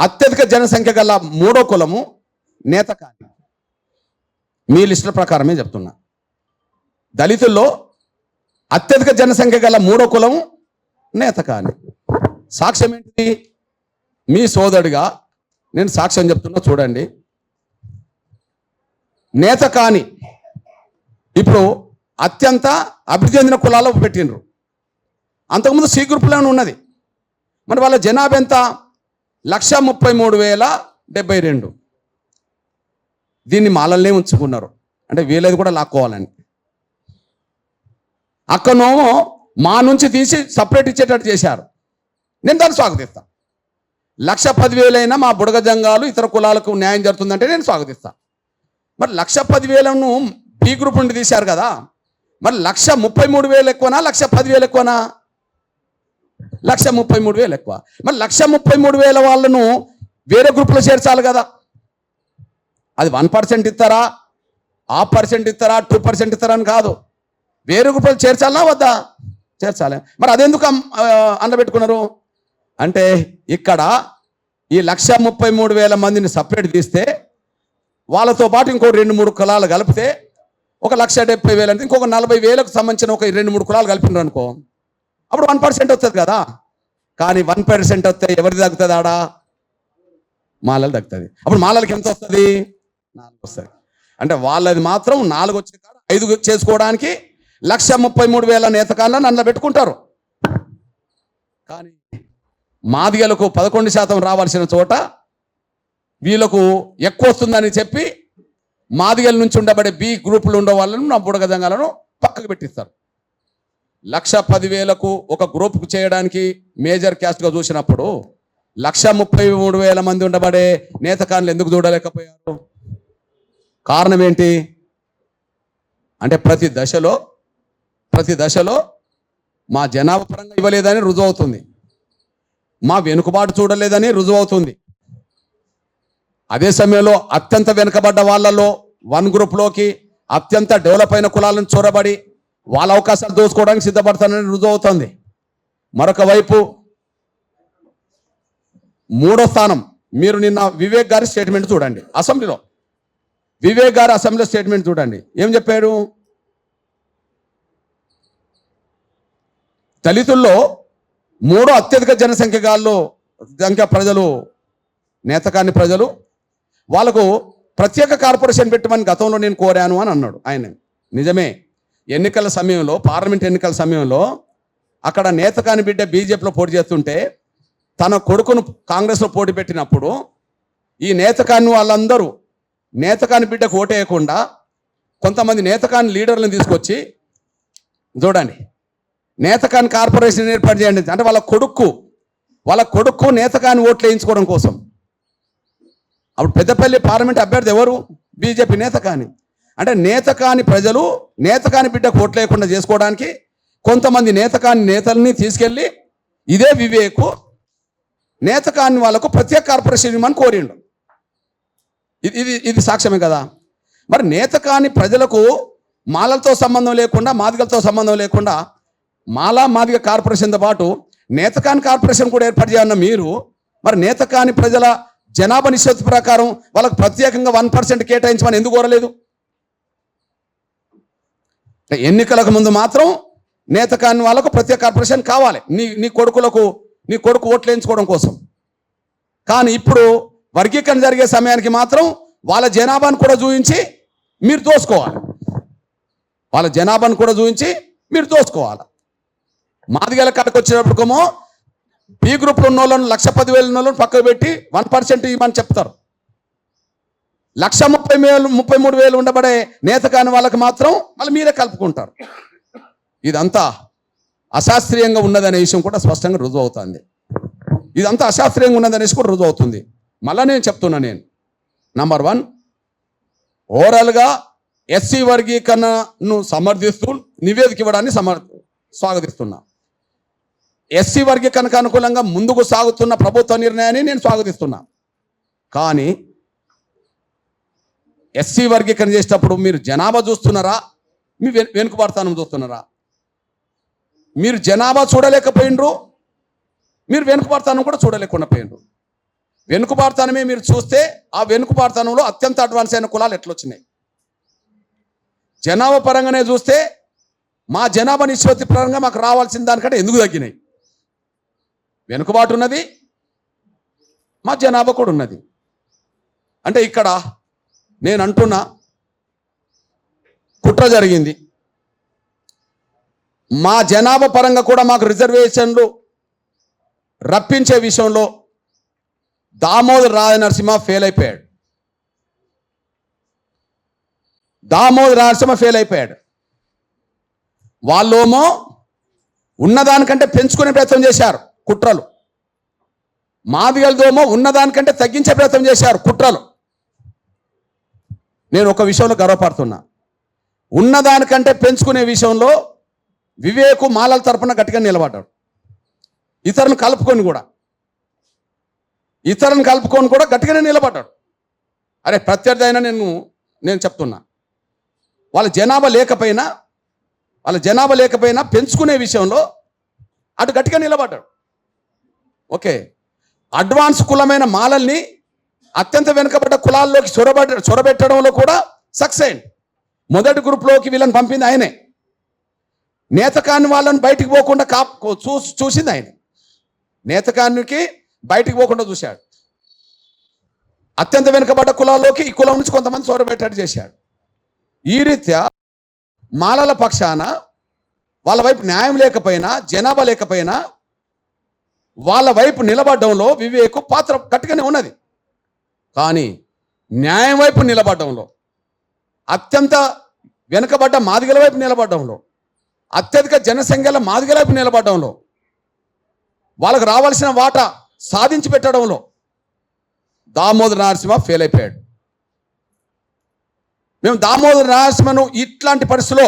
అత్యధిక జనసంఖ్య గల 3వ కులము నేతకాని. మీ లిస్టుల ప్రకారమే చెప్తున్నా. దళితుల్లో అత్యధిక జనసంఖ్య గల 3వ కులము నేతకాని. సాక్ష్యం ఏంటిది? మీ సోదరుడిగా నేను సాక్ష్యం చెప్తున్నా, చూడండి. నేతకాని ఇప్పుడు అత్యంత అభివృద్ధి చెందిన కులాల్లో పెట్టినరు. అంతకుముందు సి గ్రూప్లోనే ఉన్నది. మరి వాళ్ళ జనాభా ఎంత? 1,33,072. దీన్ని మాలల్నే ఉంచుకున్నారు. అంటే వీళ్ళది కూడా లాక్కోవాలని. అక్కడనేమో మా నుంచి తీసి సపరేట్ ఇచ్చేటట్టు చేశారు. నేను దాన్ని స్వాగతిస్తా. 1,10,000 అయినా మా బుడగ జంగాలు ఇతర కులాలకు న్యాయం జరుగుతుందంటే నేను స్వాగతిస్తా. మరి 1,10,000ను బి గ్రూప్ నుండి తీశారు కదా. మరి 1,33,000 ఎక్కువనా 1,10,000 ఎక్కువనా? 1,33,000 ఎక్కువ. మరి 1,33,000 వాళ్ళను వేరే గ్రూప్లో చేర్చాలి కదా. అది 1% ఇస్తారా, 0.5% ఇస్తారా, 2% ఇస్తారా అని కాదు. వేరే గ్రూప్లో చేర్చాలనా వద్దా? చేర్చాలి. మరి అదెందుకు అందబెట్టుకున్నారు అంటే ఇక్కడ ఈ 1,33,000 మందిని సపరేట్ తీస్తే వాళ్ళతో పాటు ఇంకో 2-3 కులాలు కలిపితే 1,70,000 అంటే ఇంకొక 40,000కు సంబంధించిన ఒక 2-3 కులాలు కలిపినారు అనుకో, అప్పుడు 1% వస్తుంది కదా. కానీ 1% వస్తే ఎవరిది తగ్గుతుంది? ఆడ మాలలు తగ్గుతుంది. అప్పుడు మాలలకి ఎంత వస్తుంది? 4 వస్తుంది. అంటే వాళ్ళది మాత్రం 4 వచ్చే కాడ 5 చేసుకోవడానికి 1,33,000 నేతకాలను నన్ను పెట్టుకుంటారు. కానీ మాదిగలకు 11% రావాల్సిన చోట వీళ్ళకు ఎక్కువ వస్తుందని చెప్పి మాదిగల నుంచి ఉండబడే బి గ్రూపులు ఉండే వాళ్ళను నా బుడగ జంగాలను పక్కకు పెట్టిస్తారు. 1,10,000కు ఒక గ్రూప్కు చేయడానికి మేజర్ క్యాస్ట్గా చూసినప్పుడు 1,33,000 మంది ఉండబడే నేతకాన్లు ఎందుకు చూడలేకపోయారు? కారణం ఏంటి అంటే ప్రతి దశలో మా జనాభా పరంగా ఇవ్వలేదని రుజువు అవుతుంది, మా వెనుకబాటు చూడలేదని రుజువు అవుతుంది. అదే సమయంలో అత్యంత వెనుకబడ్డ వాళ్ళలో 1 గ్రూప్లోకి అత్యంత డెవలప్ అయిన కులాలను చొరబడి వాళ్ళ అవకాశాలు దోచుకోవడానికి సిద్ధపడతానని రుజువు అవుతుంది. మరొక వైపు 3వ స్థానం మీరు నిన్న వివేక్ గారి స్టేట్మెంట్ చూడండి. అసెంబ్లీలో వివేక్ గారి అసెంబ్లీలో స్టేట్మెంట్ చూడండి. ఏం చెప్పారు? దళితుల్లో 3వ అత్యధిక జనసంఖ్య ప్రజలు నేతకాని ప్రజలు. వాళ్ళకు ప్రత్యేక కార్పొరేషన్ పెట్టమని గతంలో నేను కోరాను అని అన్నాడు ఆయన. నిజమే, ఎన్నికల సమయంలో, పార్లమెంట్ ఎన్నికల సమయంలో అక్కడ నేతకాని బిడ్డ బీజేపీలో పోటీ చేస్తుంటే తన కొడుకును కాంగ్రెస్లో పోటీ పెట్టినప్పుడు ఈ నేతకాని వాళ్ళందరూ నేతకాని బిడ్డకు ఓటేయకుండా కొంతమంది నేతకాని లీడర్లను తీసుకొచ్చి చూడండి నేతకాని కార్పొరేషన్ ఏర్పాటు చేయండి అంటే వాళ్ళ కొడుకు నేతకాని ఓట్లు వేయించుకోవడం కోసం. అప్పుడు పెద్దపల్లి పార్లమెంట్ అభ్యర్థి ఎవరు? బీజేపీ నేతకాని. అంటే నేతకాని ప్రజలు నేతకాని బిడ్డకు ఓట్లు లేకుండా చేసుకోవడానికి కొంతమంది నేతకాని నేతల్ని తీసుకెళ్ళి ఇదే వివేకు నేతకాని వాళ్ళకు ప్రత్యేక కార్పొరేషన్ ఇవ్వమని కోరిండు. ఇది సాక్ష్యమే కదా. మరి నేతకాని ప్రజలకు మాలలతో సంబంధం లేకుండా, మాదిగలతో సంబంధం లేకుండా మాదిగ కార్పొరేషన్తో పాటు నేతకాని కార్పొరేషన్ కూడా ఏర్పాటు చేయాలన్న మీరు మరి నేతకాని ప్రజల జనాభా నిష్పత్తి ప్రకారం వాళ్ళకు ప్రత్యేకంగా 1% కేటాయించమని ఎందుకు కోరలేదు? ఎన్నికలకు ముందు మాత్రం నేతకాని వాళ్ళకు ప్రత్యేక కార్పొరేషన్ కావాలి నీ కొడుకు ఓట్లు వేయించుకోవడం కోసం. కానీ ఇప్పుడు వర్గీకరణ జరిగే సమయానికి మాత్రం వాళ్ళ జనాభాను కూడా చూపించి మీరు దోసుకోవాలి. మాదిగల కాడికి వచ్చేటప్పటికేమో బి గ్రూప్లో ఉన్న వాళ్ళను 1,10,000 ఉన్న వాళ్ళను పక్కకు పెట్టి 1% ఇవ్వమని చెప్తారు. 1,33,000 ఉండబడే నేత కాని వాళ్ళకి మాత్రం మళ్ళీ మీరే కలుపుకుంటారు. ఇదంతా అశాస్త్రీయంగా ఉన్నదనే విషయం కూడా స్పష్టంగా రుజువు అవుతుంది. ఇదంతా అశాస్త్రీయంగా ఉన్నదనేసి కూడా రుజువు అవుతుంది. మళ్ళీ నేను చెప్తున్నా, నేను నంబర్ 1 ఓవరాల్గా ఎస్సీ వర్గీకరణను సమర్థిస్తూ నివేదిక ఇవ్వడాన్ని స్వాగతిస్తున్నా. ఎస్సీ వర్గీకరణకు అనుకూలంగా ముందుకు సాగుతున్న ప్రభుత్వ నిర్ణయాన్ని నేను స్వాగతిస్తున్నా. కానీ ఎస్సీ వర్గీకరణ చేసేటప్పుడు మీరు జనాభా చూస్తున్నారా, మీ వెనుకబడతానం చూస్తున్నారా? మీరు జనాభా చూడలేకపోయినరు, మీరు వెనుకబడతానం కూడా చూడలేకుండా పోయినరు. వెనుకబడతానమే మీరు చూస్తే ఆ వెనుకబడతానంలో అత్యంత అడ్వాన్స్ అయిన కులాలు ఎట్లొచ్చినాయి? జనాభా పరంగానే చూస్తే మా జనాభా నిష్పత్తి పరంగా మాకు రావాల్సిన దానికంటే ఎందుకు తగ్గినాయి? వెనుకబాటు ఉన్నది, మా జనాభా కూడా ఉన్నది. అంటే ఇక్కడ నేను అంటున్నా కుట్ర జరిగింది. మా జనాభా పరంగా కూడా మాకు రిజర్వేషన్లు రప్పించే విషయంలో దామోదర్ రాజనరసింహ ఫెయిల్ అయిపోయాడు. దామోదర్ రాజనరసింహ ఫెయిల్ అయిపోయాడు. వాళ్ళేమో ఉన్నదానికంటే పెంచుకునే ప్రయత్నం చేశారు కుట్రలు. మాదిగలదేమో ఉన్నదానికంటే తగ్గించే ప్రయత్నం చేశారు కుట్రలు. నేను ఒక విషయంలో గర్వపడుతున్నా. ఉన్నదానికంటే పెంచుకునే విషయంలో వివేకు మాలల తరపున గట్టిగా నిలబడ్డాడు. ఇతరులను కలుపుకొని కూడా గట్టిగానే నిలబడ్డాడు. అరే ప్రత్యర్థి అయినా నేను చెప్తున్నా, వాళ్ళ జనాభా లేకపోయినా పెంచుకునే విషయంలో అటు గట్టిగా నిలబడ్డాడు. ఓకే, అడ్వాన్స్ కులమైన మాలల్ని అత్యంత వెనుకబడ్డ కులాల్లోకి చొరబెట్టడంలో కూడా సక్సెస్ అయింది. మొదటి గ్రూప్లోకి వీళ్ళని పంపింది ఆయనే. నేతకాన్ని వాళ్ళని బయటికి పోకుండా చూసింది ఆయన. నేతకానికి బయటికి పోకుండా చూశాడు. అత్యంత వెనుకబడ్డ కులాల్లోకి ఈ కులం నుంచి కొంతమంది చొరబెట్టేట్టు చేశాడు. ఈ రీత్యా మాలల పక్షాన వాళ్ళ వైపు న్యాయం లేకపోయినా, జనాభా లేకపోయినా వాళ్ళ వైపు నిలబడడంలో వివేకు పాత్ర గట్టిగానే ఉన్నది. కానీ న్యాయం వైపు నిలబడడంలో, అత్యంత వెనుకబడ్డ మాదిగల వైపు నిలబడడంలో, అత్యధిక జనసంఖ్యల మాదిగల వైపు నిలబడడంలో, వాళ్ళకు రావాల్సిన వాటా సాధించి పెట్టడంలో దామోదర్ నరసింహ ఫెయిల్ అయిపోయాడు. మేము దామోదర్ నరసింహను ఇట్లాంటి పరిస్థితిలో,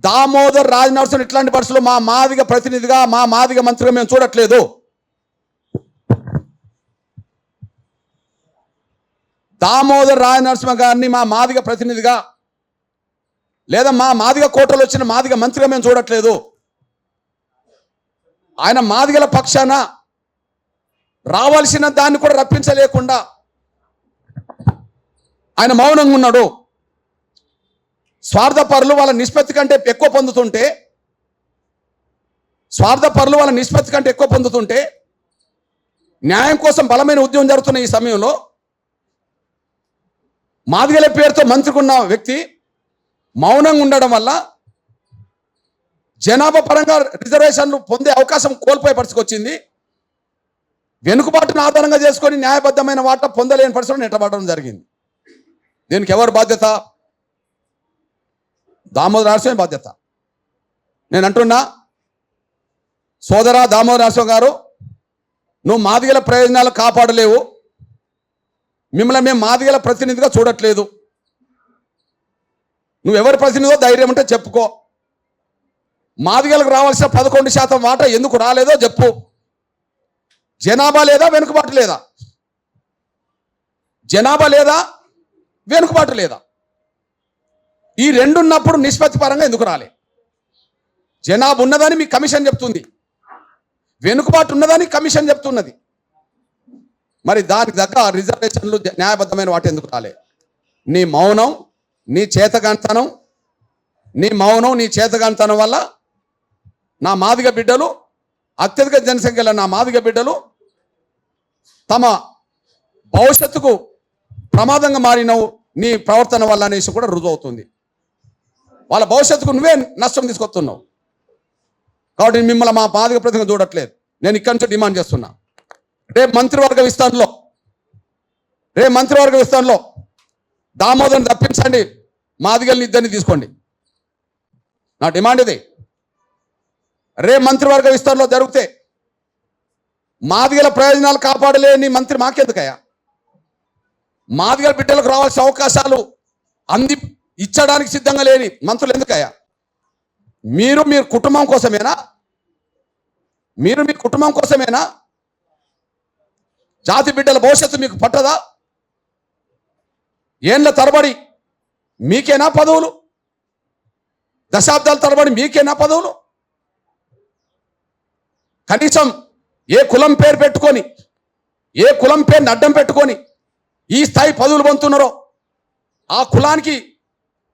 దామోదర్ రాజనరసింహ ఇట్లాంటి పరిస్థితుల్లో మా మాదిగ ప్రతినిధిగా, మా మాదిగ మంత్రిగా మేము చూడట్లేదు. దామోదర్ రాజనరసింహ గారిని మా మాదిగ ప్రతినిధిగా లేదా మా మాదిగ కోటలో వచ్చిన మాదిగ మంత్రిగా మేము చూడట్లేదు. ఆయన మాదిగల పక్షాన రావాల్సిన దాన్ని కూడా రప్పించలేకుండా ఆయన మౌనంగా ఉన్నాడు. స్వార్థపరులు వాళ్ళ నిష్పత్తి కంటే ఎక్కువ పొందుతుంటే న్యాయం కోసం బలమైన ఉద్యమం జరుగుతున్న ఈ సమయంలో మాదిగల పేరుతో మంత్రికున్న వ్యక్తి మౌనంగా ఉండడం వల్ల జనాభా పరంగా రిజర్వేషన్లు పొందే అవకాశం కోల్పోయే పరిస్థితికి వచ్చింది. వెనుకబాటును ఆధారంగా చేసుకొని న్యాయబద్ధమైన వాటా పొందలేని పరిస్థితులు నెట్టబడడం జరిగింది. దీనికి ఎవరు బాధ్యత? దామోదర్ నరసింహ బాధ్యత. నేను అంటున్నా, సోదరా దామోదర్ నరసింహ గారు, నువ్వు మాదిగల ప్రయోజనాలు కాపాడలేవు. మిమ్మల్ని మేము మాదిగల ప్రతినిధిగా చూడట్లేదు. నువ్వు ఎవరి ప్రతినిధో ధైర్యం ఉంటే చెప్పుకో. మాదిగలకు రావాల్సిన 11% వాటా ఎందుకు రాలేదో చెప్పు. జనాభా లేదా, వెనుకబాటు లేదా? జనాభా లేదా, వెనుకబాటు లేదా? ఈ రెండు ఉన్నప్పుడు నిష్పత్తి పరంగా ఎందుకు రాలే? జనాభా ఉన్నదని మీ కమిషన్ చెప్తుంది, వెనుకబాటు ఉన్నదని కమిషన్ చెప్తున్నది. మరి దానికి దగ్గర రిజర్వేషన్లు న్యాయబద్ధమైన వాటి ఎందుకు రాలే? నీ మౌనం, నీ చేతగాంతనం వల్ల నా మాదిగ బిడ్డలు, అత్యధిక జనసంఖ్యలో నా మాదిగ బిడ్డలు తమ భవిష్యత్తుకు ప్రమాదంగా మారినవు నీ ప్రవర్తన వల్ల అనేసి కూడా రుజువు అవుతుంది. వాళ్ళ భవిష్యత్తుకు నువ్వే నష్టం తీసుకొస్తున్నావు. కాబట్టి మిమ్మల్ని మా మాదిగ ప్రతినిధిగా చూడట్లేదు. నేను ఇక్కడి నుంచి డిమాండ్ చేస్తున్నా, రేపు మంత్రివర్గ విస్తరణలో రేపు మంత్రివర్గ విస్తరణలో దామోదర్ని తప్పించండి, మాదిగల్ని ఇద్దరిని తీసుకోండి. నా డిమాండ్ ఇది. రేపు మంత్రివర్గ విస్తరణలో జరిగితే మాదిగల ప్రయోజనాలు కాపాడలేని మంత్రి మాకెందుకయ్యా? మాదిగల బిడ్డలకు రావాల్సిన అవకాశాలు ఇచ్చడానికి సిద్ధంగా లేని మంత్రులు ఎందుకయ్యా? మీరు మీ కుటుంబం కోసమేనా? మీ కుటుంబం కోసమేనా? జాతి బిడ్డల భవిష్యత్తు మీకు పట్టదా? ఏళ్ళ తరబడి మీకేనా పదవులు? దశాబ్దాల తరబడి మీకేనా పదవులు? కనీసం ఏ కులం పేరు పెట్టుకొని, ఏ కులం పేరుని అడ్డం పెట్టుకొని ఈ స్థాయి పదవులు పొందుతున్నారో ఆ కులానికి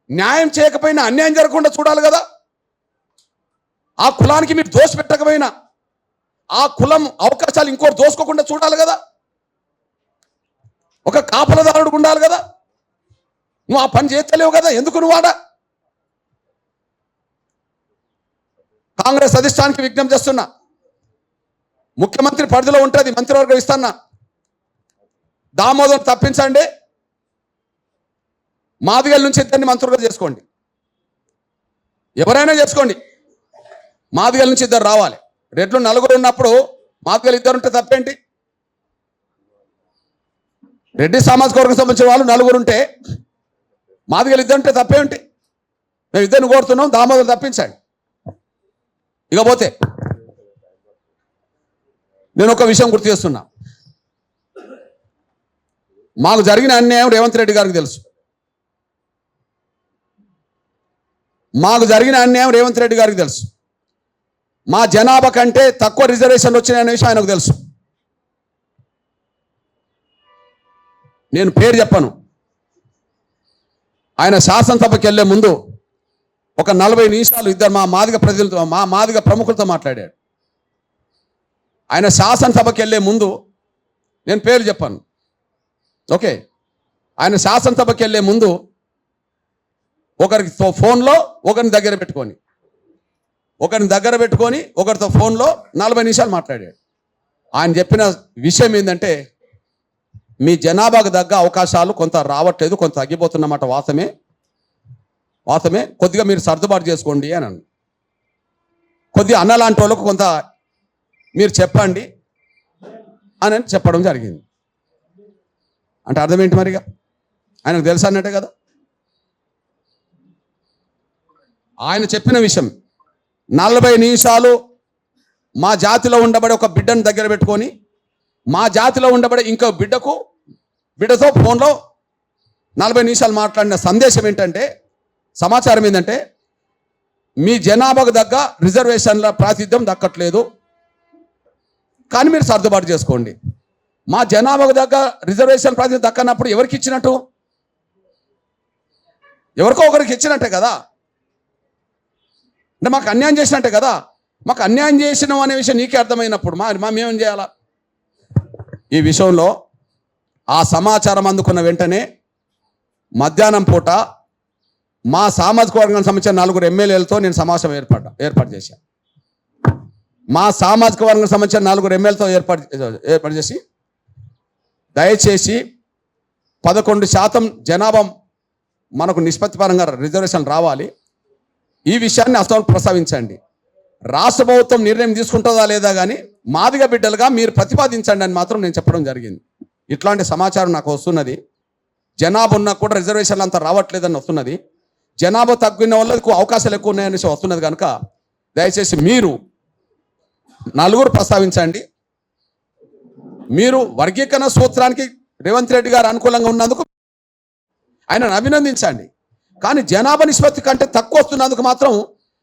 న్యాయం చేయకపోయినా అన్యాయం జరగకుండా చూడాలి కదా. ఆ కులానికి మీరు దోష పెట్టకపోయినా ఆ కులం అవకాశాలు ఇంకోటి దోసుకోకుండా చూడాలి కదా. ఒక కాపలదారుడు ఉండాలి కదా. నువ్వు ఆ పని చేస్తలేవు కదా. ఎందుకు నువ్వు కాంగ్రెస్ అధిష్టానానికి విజ్ఞప్తి చేస్తున్నా, ముఖ్యమంత్రి పరిధిలో ఉంటుంది మంత్రివర్గం ఇస్తానా, దామోదర్ తప్పించండి, మాదిగల నుంచి ఇద్దరిని మంత్రులుగా చేసుకోండి. ఎవరైనా చేసుకోండి, మాదిగల నుంచి ఇద్దరు రావాలి. రెడ్లు నలుగురు ఉన్నప్పుడు మాదిగలు ఇద్దరు ఉంటే తప్పేంటి? రెడ్డి సామాజిక వర్గం సంబంధించిన వాళ్ళు నలుగురు ఉంటే మాదిగలు ఇద్దరు ఉంటే తప్పేంటి? మేము ఇద్దరిని కోరుతున్నాం, దామోదర్ తప్పించండి. ఇకపోతే నేను ఒక విషయం గుర్తు చేస్తున్నా. మాకు జరిగిన అన్యాయం రేవంత్ రెడ్డి గారికి తెలుసు. మాకు జరిగిన అన్యాయం రేవంత్ రెడ్డి గారికి తెలుసు. మా జనాభా కంటే తక్కువ రిజర్వేషన్లు వచ్చినాయనే విషయం ఆయనకు తెలుసు. నేను పేరు చెప్పను. ఆయన శాసనసభకి వెళ్ళే ముందు ఒక 40 నిమిషాలు ఇద్దరు మా మాదిగ ప్రజలతో, మా మాదిగ ప్రముఖులతో మాట్లాడాడు. ఆయన శాసనసభకి వెళ్ళే ముందు, నేను పేరు చెప్పాను, ఓకే, ఆయన శాసనసభకి వెళ్ళే ముందు ఒకరికి ఫోన్లో ఒకరిని దగ్గర పెట్టుకొని ఒకరితో ఫోన్లో 40 నిమిషాలు మాట్లాడాడు. ఆయన చెప్పిన విషయం ఏంటంటే, మీ జనాభాకు తగ్గ అవకాశాలు కొంత రావట్లేదు, కొంత తగ్గిపోతున్నమాట, వాస్తవమే, కొద్దిగా మీరు సర్దుబాటు చేసుకోండి అని అన్నాను. కొద్దిగా అన్నలాంటి వాళ్ళకు కొంత మీరు చెప్పండి అని చెప్పడం జరిగింది. అంటే అర్థం ఏంటి మరిగా? ఆయనకు తెలుసు అన్నట్టే కదా. ఆయన చెప్పిన విషయం 40 నిమిషాలు మా జాతిలో ఉండబడే ఒక బిడ్డను దగ్గర పెట్టుకొని, మా జాతిలో ఉండబడే ఇంకో బిడ్డతో ఫోన్లో 40 నిమిషాలు మాట్లాడిన సందేశం ఏంటంటే, సమాచారం ఏంటంటే, మీ జనాభాకు తగ్గ రిజర్వేషన్ల ప్రాతినిధ్యం దక్కట్లేదు, కానీ మీరు సర్దుబాటు చేసుకోండి. మా జనాభాకు తగ్గ రిజర్వేషన్ ప్రాతినిధ్యం దక్కనప్పుడు ఎవరికి ఇచ్చినట్టు? ఎవరికో ఒకరికి ఇచ్చినట్టే కదా. అంటే మాకు అన్యాయం చేసినట్టే కదా. మాకు అన్యాయం చేసినాం అనే విషయం నీకే అర్థమైనప్పుడు మేమేం చేయాలా? ఈ విషయంలో ఆ సమాచారం అందుకున్న వెంటనే మధ్యాహ్నం పూట మా సామాజిక వర్గానికి సంబంధించిన 4 ఎమ్మెల్యేలతో నేను సమావేశం ఏర్పాటు చేశాను. మా సామాజిక వర్గానికి సంబంధించిన 4 ఎమ్మెల్యేలతో ఏర్పాటు చేసి, దయచేసి 11% జనాభా మనకు నిష్పత్తిపరంగా రిజర్వేషన్ రావాలి, ఈ విషయాన్ని అసలు ప్రస్తావించండి. రాష్ట్ర ప్రభుత్వం నిర్ణయం తీసుకుంటుందా లేదా కానీ మాదిగ బిడ్డలుగా మీరు ప్రతిపాదించండి అని మాత్రం నేను చెప్పడం జరిగింది. ఇట్లాంటి సమాచారం నాకు వస్తున్నది. జనాభా ఉన్నా కూడా రిజర్వేషన్లు అంతా రావట్లేదని వస్తున్నది. జనాభా తగ్గిన వాళ్ళకు అవకాశాలు ఎక్కువ ఉన్నాయనేసి వస్తున్నది. కనుక దయచేసి మీరు 4 ప్రస్తావించండి. మీరు వర్గీకరణ సూత్రానికి రేవంత్ రెడ్డి గారు అనుకూలంగా ఉన్నందుకు ఆయనను అభినందించండి. కానీ జనాభా నిష్పత్తి కంటే తక్కువ వస్తున్నందుకు మాత్రం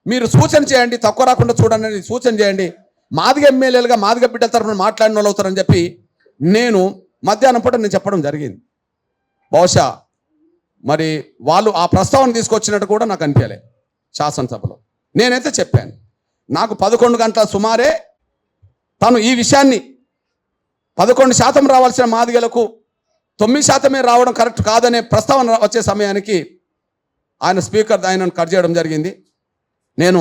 మీరు సూచన చేయండి, తక్కువ రాకుండా చూడండి, సూచన చేయండి. మాదిగ ఎమ్మెల్యేలుగా మాదిగ బిడ్డల తరఫున మాట్లాడిన వాళ్ళు అవుతారని చెప్పి నేను మధ్యాహ్నం పూట నేను చెప్పడం జరిగింది. బహుశా మరి వాళ్ళు ఆ ప్రస్తావన తీసుకొచ్చినట్టు కూడా నాకు అనిపించలే శాసనసభలో. నేనైతే చెప్పాను, నాకు 11 గంటల సుమారే తను ఈ విషయాన్ని 11% రావాల్సిన మాదిగలకు 9% రావడం కరెక్ట్ కాదనే ప్రస్తావన వచ్చే సమయానికి ఆయన స్పీకర్ ఆయనను కట్ చేయడం జరిగింది. నేను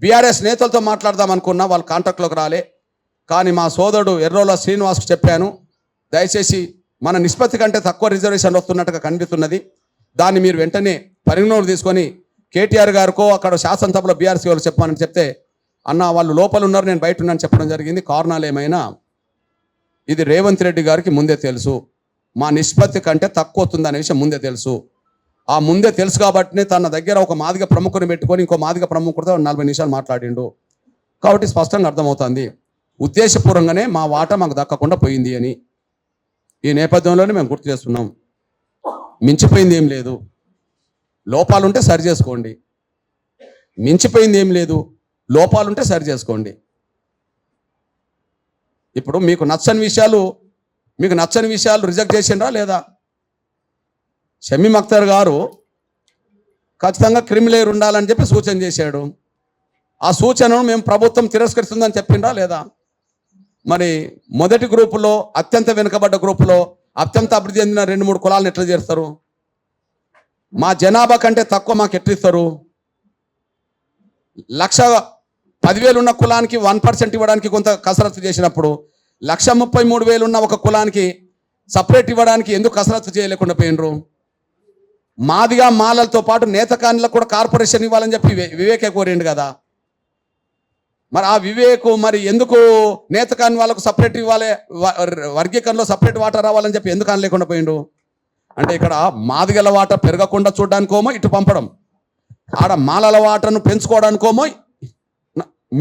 బీఆర్ఎస్ నేతలతో మాట్లాడదాం అనుకున్నా, వాళ్ళు కాంటాక్ట్లోకి రాలే. కానీ మా సోదరుడు ఎర్రోల శ్రీనివాస్కు చెప్పాను, దయచేసి మన నిష్పత్తి కంటే తక్కువ రిజర్వేషన్ వస్తున్నట్టుగా కనిపిస్తున్నది. దాన్ని మీరు వెంటనే పరిగణలోకి తీసుకొని కేటీఆర్ గారికో అక్కడ శాసనసభలో బీఆర్సీ వాళ్ళు చెప్పానని చెప్తే, అన్న వాళ్ళు లోపల ఉన్నారు, నేను బయట ఉన్నాను చెప్పడం జరిగింది. కారణాలు ఏమైనా ఇది రేవంత్ రెడ్డి గారికి ముందే తెలుసు, మా నిష్పత్తి కంటే తక్కువ వస్తుంది అనే విషయం ముందే తెలుసు. ఆ ముందే తెలుసు కాబట్టినే తన దగ్గర ఒక మాదిగ ప్రముఖుని పెట్టుకొని ఇంకో మాదిగ ప్రముఖుడితో 40 నిమిషాలు మాట్లాడిండు. కాబట్టి స్పష్టంగా అర్థమవుతుంది ఉద్దేశపూర్వకంగానే మా వాటా మాకు దక్కకుండా పోయింది అని. ఈ నేపథ్యంలోనే మేము గుర్తు చేస్తున్నాం. మించిపోయింది ఏం లేదు, లోపాలుంటే సరి చేసుకోండి. మించిపోయింది ఏం లేదు, లోపాలుంటే సరి చేసుకోండి. ఇప్పుడు మీకు నచ్చని విషయాలు రిజెక్ట్ చేసిండ్రా లేదా? షమీమ్ అఖ్తర్ గారు ఖచ్చితంగా క్రిమిలేయర్ ఉండాలని చెప్పి సూచన చేశాడు. ఆ సూచనను మేము ప్రభుత్వం తిరస్కరిస్తుందని చెప్పిండ్రా లేదా? మరి మొదటి గ్రూపులో అత్యంత వెనుకబడ్డ గ్రూపులో అత్యంత అభివృద్ధి చెందిన 2-3 కులాలను ఎట్లా చేస్తారు? మా జనాభా కంటే తక్కువ మాకు ఎట్లిస్తారు? 1,10,000 ఉన్న కులానికి 1% ఇవ్వడానికి కొంత కసరత్తు చేసినప్పుడు 1,33,000 ఉన్న ఒక కులానికి సపరేట్ ఇవ్వడానికి ఎందుకు కసరత్తు చేయలేకుండా పోయినరు? మాదిగా మాలలతో పాటు నేతకాన్లకు కూడా కార్పొరేషన్ ఇవ్వాలని చెప్పి వివేకే కోరిండు కదా. మరి ఆ వివేకు మరి ఎందుకు నేతకాని వాళ్ళకు సపరేట్ ఇవ్వాలి, వర్గీకరణలో సపరేట్ వాటా రావాలని చెప్పి ఎందుకు అనలేకుండా పోయిండు? అంటే ఇక్కడ మాదిగల వాటా పెరగకుండా చూడడానికోమో ఇటు పంపడం, ఆడ మాలల వాటను పెంచుకోవడానికోమో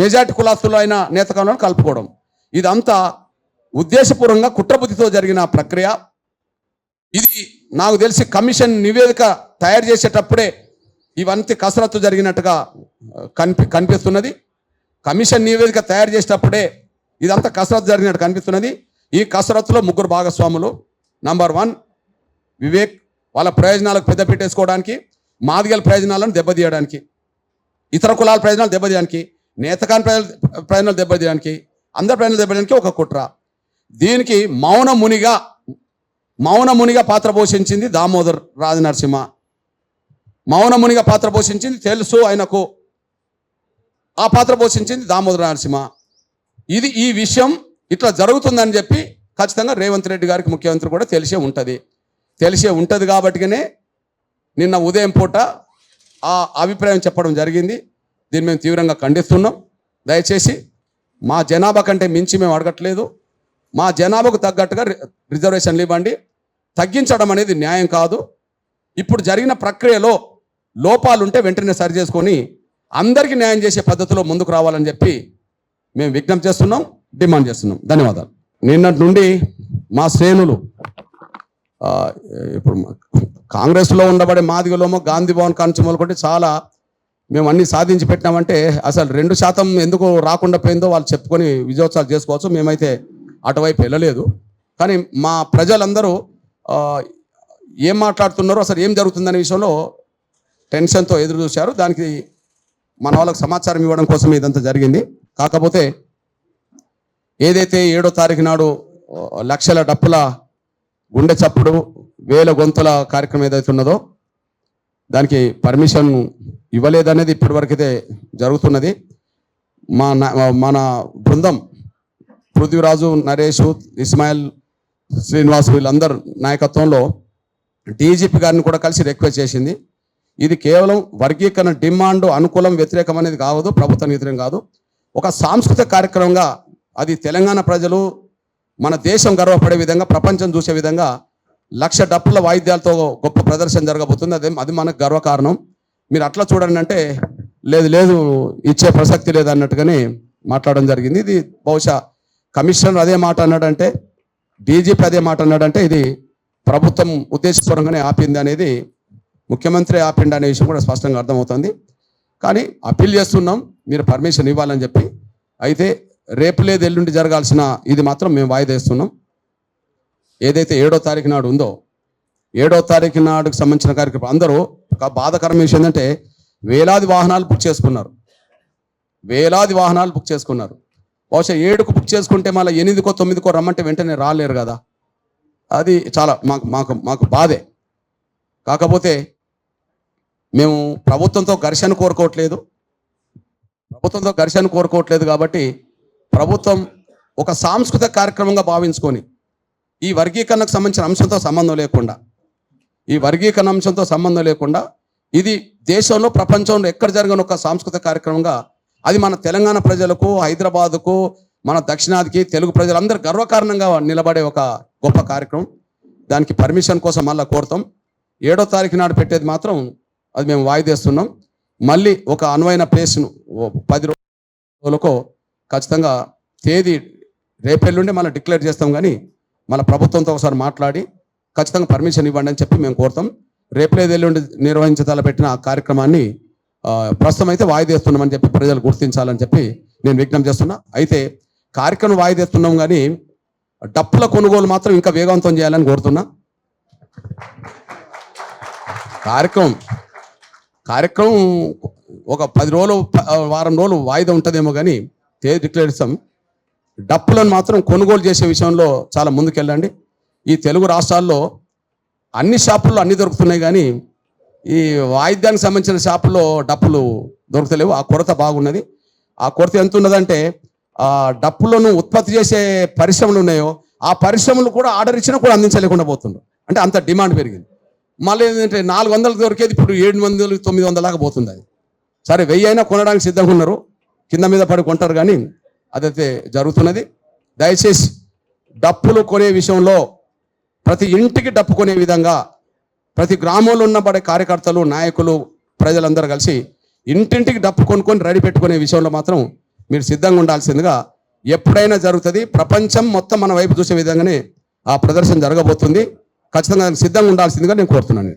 మెజార్టీ కులాస్తులు అయిన నేతకాలను కలుపుకోవడం. ఇదంతా ఉద్దేశపూర్వకంగా కుట్రబుద్ధితో జరిగిన ప్రక్రియ. ఇది నాకు తెలిసి కమిషన్ నివేదిక తయారు చేసేటప్పుడే ఇవంతా కసరత్తు జరిగినట్టుగా కనిపిస్తున్నది. కమిషన్ నివేదిక తయారు చేసేటప్పుడే ఇదంతా కసరత్తు జరిగినట్టు కనిపిస్తున్నది. ఈ కసరత్తులో 3 భాగస్వాములు. నంబర్ 1 వివేక్, వాళ్ళ ప్రయోజనాలకు పెద్దపీట వేసుకోవడానికి, మాదిగల ప్రయోజనాలను దెబ్బతీయడానికి, ఇతర కులాల ప్రయోజనాలు దెబ్బతీయడానికి, నేతకాని ప్రయోజనాలు దెబ్బతీయడానికి, అందరి ప్రయోజనాలు దెబ్బతీయడానికి ఒక కుట్ర. దీనికి మౌనమునిగా పాత్ర పోషించింది దామోదర్ రాజనరసింహ. మౌనమునిగా పాత్ర పోషించింది తెలుసు ఆయనకు, ఆ పాత్ర పోషించింది దామోదర్ నరసింహ. ఈ విషయం ఇట్లా జరుగుతుందని చెప్పి ఖచ్చితంగా రేవంత్ రెడ్డి గారికి ముఖ్యమంత్రి కూడా తెలిసే ఉంటుంది కాబట్టినే నిన్న ఉదయం పూట ఆ అభిప్రాయం చెప్పడం జరిగింది. దీన్ని మేము తీవ్రంగా ఖండిస్తున్నాం. దయచేసి మా జనాభా కంటే మించి మేము అడగట్లేదు, మా జనాభాకు తగ్గట్టుగా రిజర్వేషన్లు ఇవ్వండి. తగ్గించడం అనేది న్యాయం కాదు. ఇప్పుడు జరిగిన ప్రక్రియలో లోపాలుంటే వెంటనే సరి చేసుకొని అందరికీ న్యాయం చేసే పద్ధతిలో ముందుకు రావాలని చెప్పి మేము విజ్ఞప్తి చేస్తున్నాం, డిమాండ్ చేస్తున్నాం. ధన్యవాదాలు. నిన్నటి నుండి మా శ్రేణులు ఇప్పుడు కాంగ్రెస్లో ఉండబడే మాదిగలోమో గాంధీ భవన్ కాన్స్టిట్యూన్సీ కూడా చాలా మేము అన్ని సాధించి పెట్టినామంటే అసలు 2% ఎందుకు రాకుండా పోయిందో వాళ్ళు చెప్పుకొని విజయోత్సవాలు చేసుకోవచ్చు. మేమైతే అటువైపు వెళ్ళలేదు. కానీ మా ప్రజలందరూ ఏం మాట్లాడుతున్నారో, అసలు ఏం జరుగుతుందనే విషయంలో టెన్షన్తో ఎదురు చూశారు. దానికి మన వాళ్ళకు సమాచారం ఇవ్వడం కోసం ఇదంతా జరిగింది. కాకపోతే ఏదైతే 7వ తారీఖు నాడు లక్షల డప్పుల గుండె చప్పుడు 1000 గొంతుల కార్యక్రమం ఏదైతే ఉన్నదో దానికి పర్మిషన్ ఇవ్వలేదనేది ఇప్పటివరకైతే జరుగుతున్నది. మన బృందం పృథ్వీరాజు, నరేష్, ఇస్మాయిల్, శ్రీనివాస్ వీళ్ళందరూ నాయకత్వంలో డీజీపీ గారిని కూడా కలిసి రిక్వెస్ట్ చేసింది. ఇది కేవలం వర్గీకరణ డిమాండ్ అనుకూలం వ్యతిరేకం అనేది కావదు, ప్రభుత్వం వ్యతిరేకం కాదు. ఒక సాంస్కృతిక కార్యక్రమంగా అది తెలంగాణ ప్రజలు మన దేశం గర్వపడే విధంగా, ప్రపంచం చూసే విధంగా 1,00,000 డప్పుల వాయిద్యాలతో గొప్ప ప్రదర్శన జరగబోతుంది. అది మనకు గర్వకారణం. మీరు అట్లా చూడండి అంటే లేదు ఇచ్చే ప్రసక్తి లేదు అన్నట్టుగానే మాట్లాడడం జరిగింది. ఇది బహుశా కమిషనర్ అదే మాట అన్నాడంటే, డీజీపీ అదే మాట అన్నాడంటే ఇది ప్రభుత్వం ఉద్దేశపూర్వకంగానే ఆపింది అనేది, ముఖ్యమంత్రి ఆపిండి అనే విషయం కూడా స్పష్టంగా అర్థమవుతుంది. కానీ అప్పీల్ చేస్తున్నాం మీరు పర్మిషన్ ఇవ్వాలని చెప్పి. అయితే రేపు లేదు ఎల్లుండి జరగాల్సిన ఇది మాత్రం మేము వాయిదా వేస్తున్నాం. ఏదైతే 7వ తారీఖు నాడు ఉందో 7వ తారీఖు నాడుకు సంబంధించిన కార్యక్రమం అందరూ ఒక బాధాకరమైన విషయం ఏంటంటే వేలాది వాహనాలు బుక్ చేసుకున్నారు. బహుశా 7కు బుక్ చేసుకుంటే మళ్ళీ 8కో 9కో రమ్మంటే వెంటనే రాలేరు కదా. అది చాలా మాకు బాధే. కాకపోతే మేము ప్రభుత్వంతో ఘర్షణ కోరుకోవట్లేదు కాబట్టి ప్రభుత్వం ఒక సాంస్కృతిక కార్యక్రమంగా భావించుకొని ఈ వర్గీకరణకు సంబంధించిన అంశంతో సంబంధం లేకుండా ఇది దేశంలో ప్రపంచంలో ఎక్కడ జరిగిన ఒక సాంస్కృతిక కార్యక్రమంగా అది మన తెలంగాణ ప్రజలకు, హైదరాబాదుకు, మన దక్షిణాదికి తెలుగు ప్రజలందరూ గర్వకారణంగా నిలబడే ఒక గొప్ప కార్యక్రమం. దానికి పర్మిషన్ కోసం మళ్ళీ కోరుతాం. 7వ తారీఖు నాడు పెట్టేది మాత్రం అది మేము వాయిదేస్తున్నాం. మళ్ళీ ఒక అనువైన ప్లేస్ను 10 రోజులకు ఖచ్చితంగా తేదీ రేపెల్లుండి మళ్ళీ డిక్లేర్ చేస్తాం. కానీ మన ప్రభుత్వంతో ఒకసారి మాట్లాడి ఖచ్చితంగా పర్మిషన్ ఇవ్వండి అని చెప్పి మేము కోరుతాం. రేపులేదు ఎల్లుండి నిర్వహించదలపెట్టిన ఆ కార్యక్రమాన్ని ప్రస్తుతం అయితే వాయిదేస్తున్నామని చెప్పి ప్రజలు గుర్తించాలని చెప్పి నేను విజ్ఞప్తి చేస్తున్నా. అయితే కార్యక్రమం వాయిదేస్తున్నాం కానీ డప్పుల కొనుగోలు మాత్రం ఇంకా వేగవంతం చేయాలని కోరుతున్నా. కార్యక్రమం ఒక 10 రోజులు వారం రోజులు వాయిదా ఉంటుందేమో కానీ తేదీ డిక్లేర్ చేస్తాం. డప్పులను మాత్రం కొనుగోలు చేసే విషయంలో చాలా ముందుకెళ్ళండి. ఈ తెలుగు రాష్ట్రాల్లో అన్ని షాపుల్లో అన్ని దొరుకుతున్నాయి కానీ ఈ వాయిద్యానికి సంబంధించిన షాపుల్లో డప్పులు దొరుకుతలేవు. ఆ కొరత బాగున్నది. ఆ కొరత ఎంత ఉన్నదంటే ఆ డప్పులను ఉత్పత్తి చేసే పరిశ్రమలు ఉన్నాయో ఆ పరిశ్రమలు కూడా ఆర్డర్ ఇచ్చినా కూడా అందించలేకుండా పోతున్నారు. అంటే అంత డిమాండ్ పెరిగింది. మళ్ళీ ఏంటంటే 400 దొరికేది ఇప్పుడు 700, 900 దాకా పోతుంది. అది సరే 1000 అయినా కొనడానికి సిద్ధంగా ఉన్నారు, కింద మీద పడి కొంటారు. కానీ అదైతే జరుగుతున్నది. దయచేసి డప్పులు కొనే విషయంలో ప్రతి ఇంటికి డప్పు కొనే విధంగా ప్రతి గ్రామంలో ఉన్నబడే కార్యకర్తలు, నాయకులు, ప్రజలందరూ కలిసి ఇంటింటికి డప్పు కొనుక్కొని రెడీ పెట్టుకునే విషయంలో మాత్రం మీరు సిద్ధంగా ఉండాల్సిందిగా ఎప్పుడైనా జరుగుతుంది. ప్రపంచం మొత్తం మన వైపు చూసే విధంగానే ఆ ప్రదర్శన జరగబోతుంది. ఖచ్చితంగా సిద్ధంగా ఉండాల్సిందిగా నేను కోరుతున్నాను.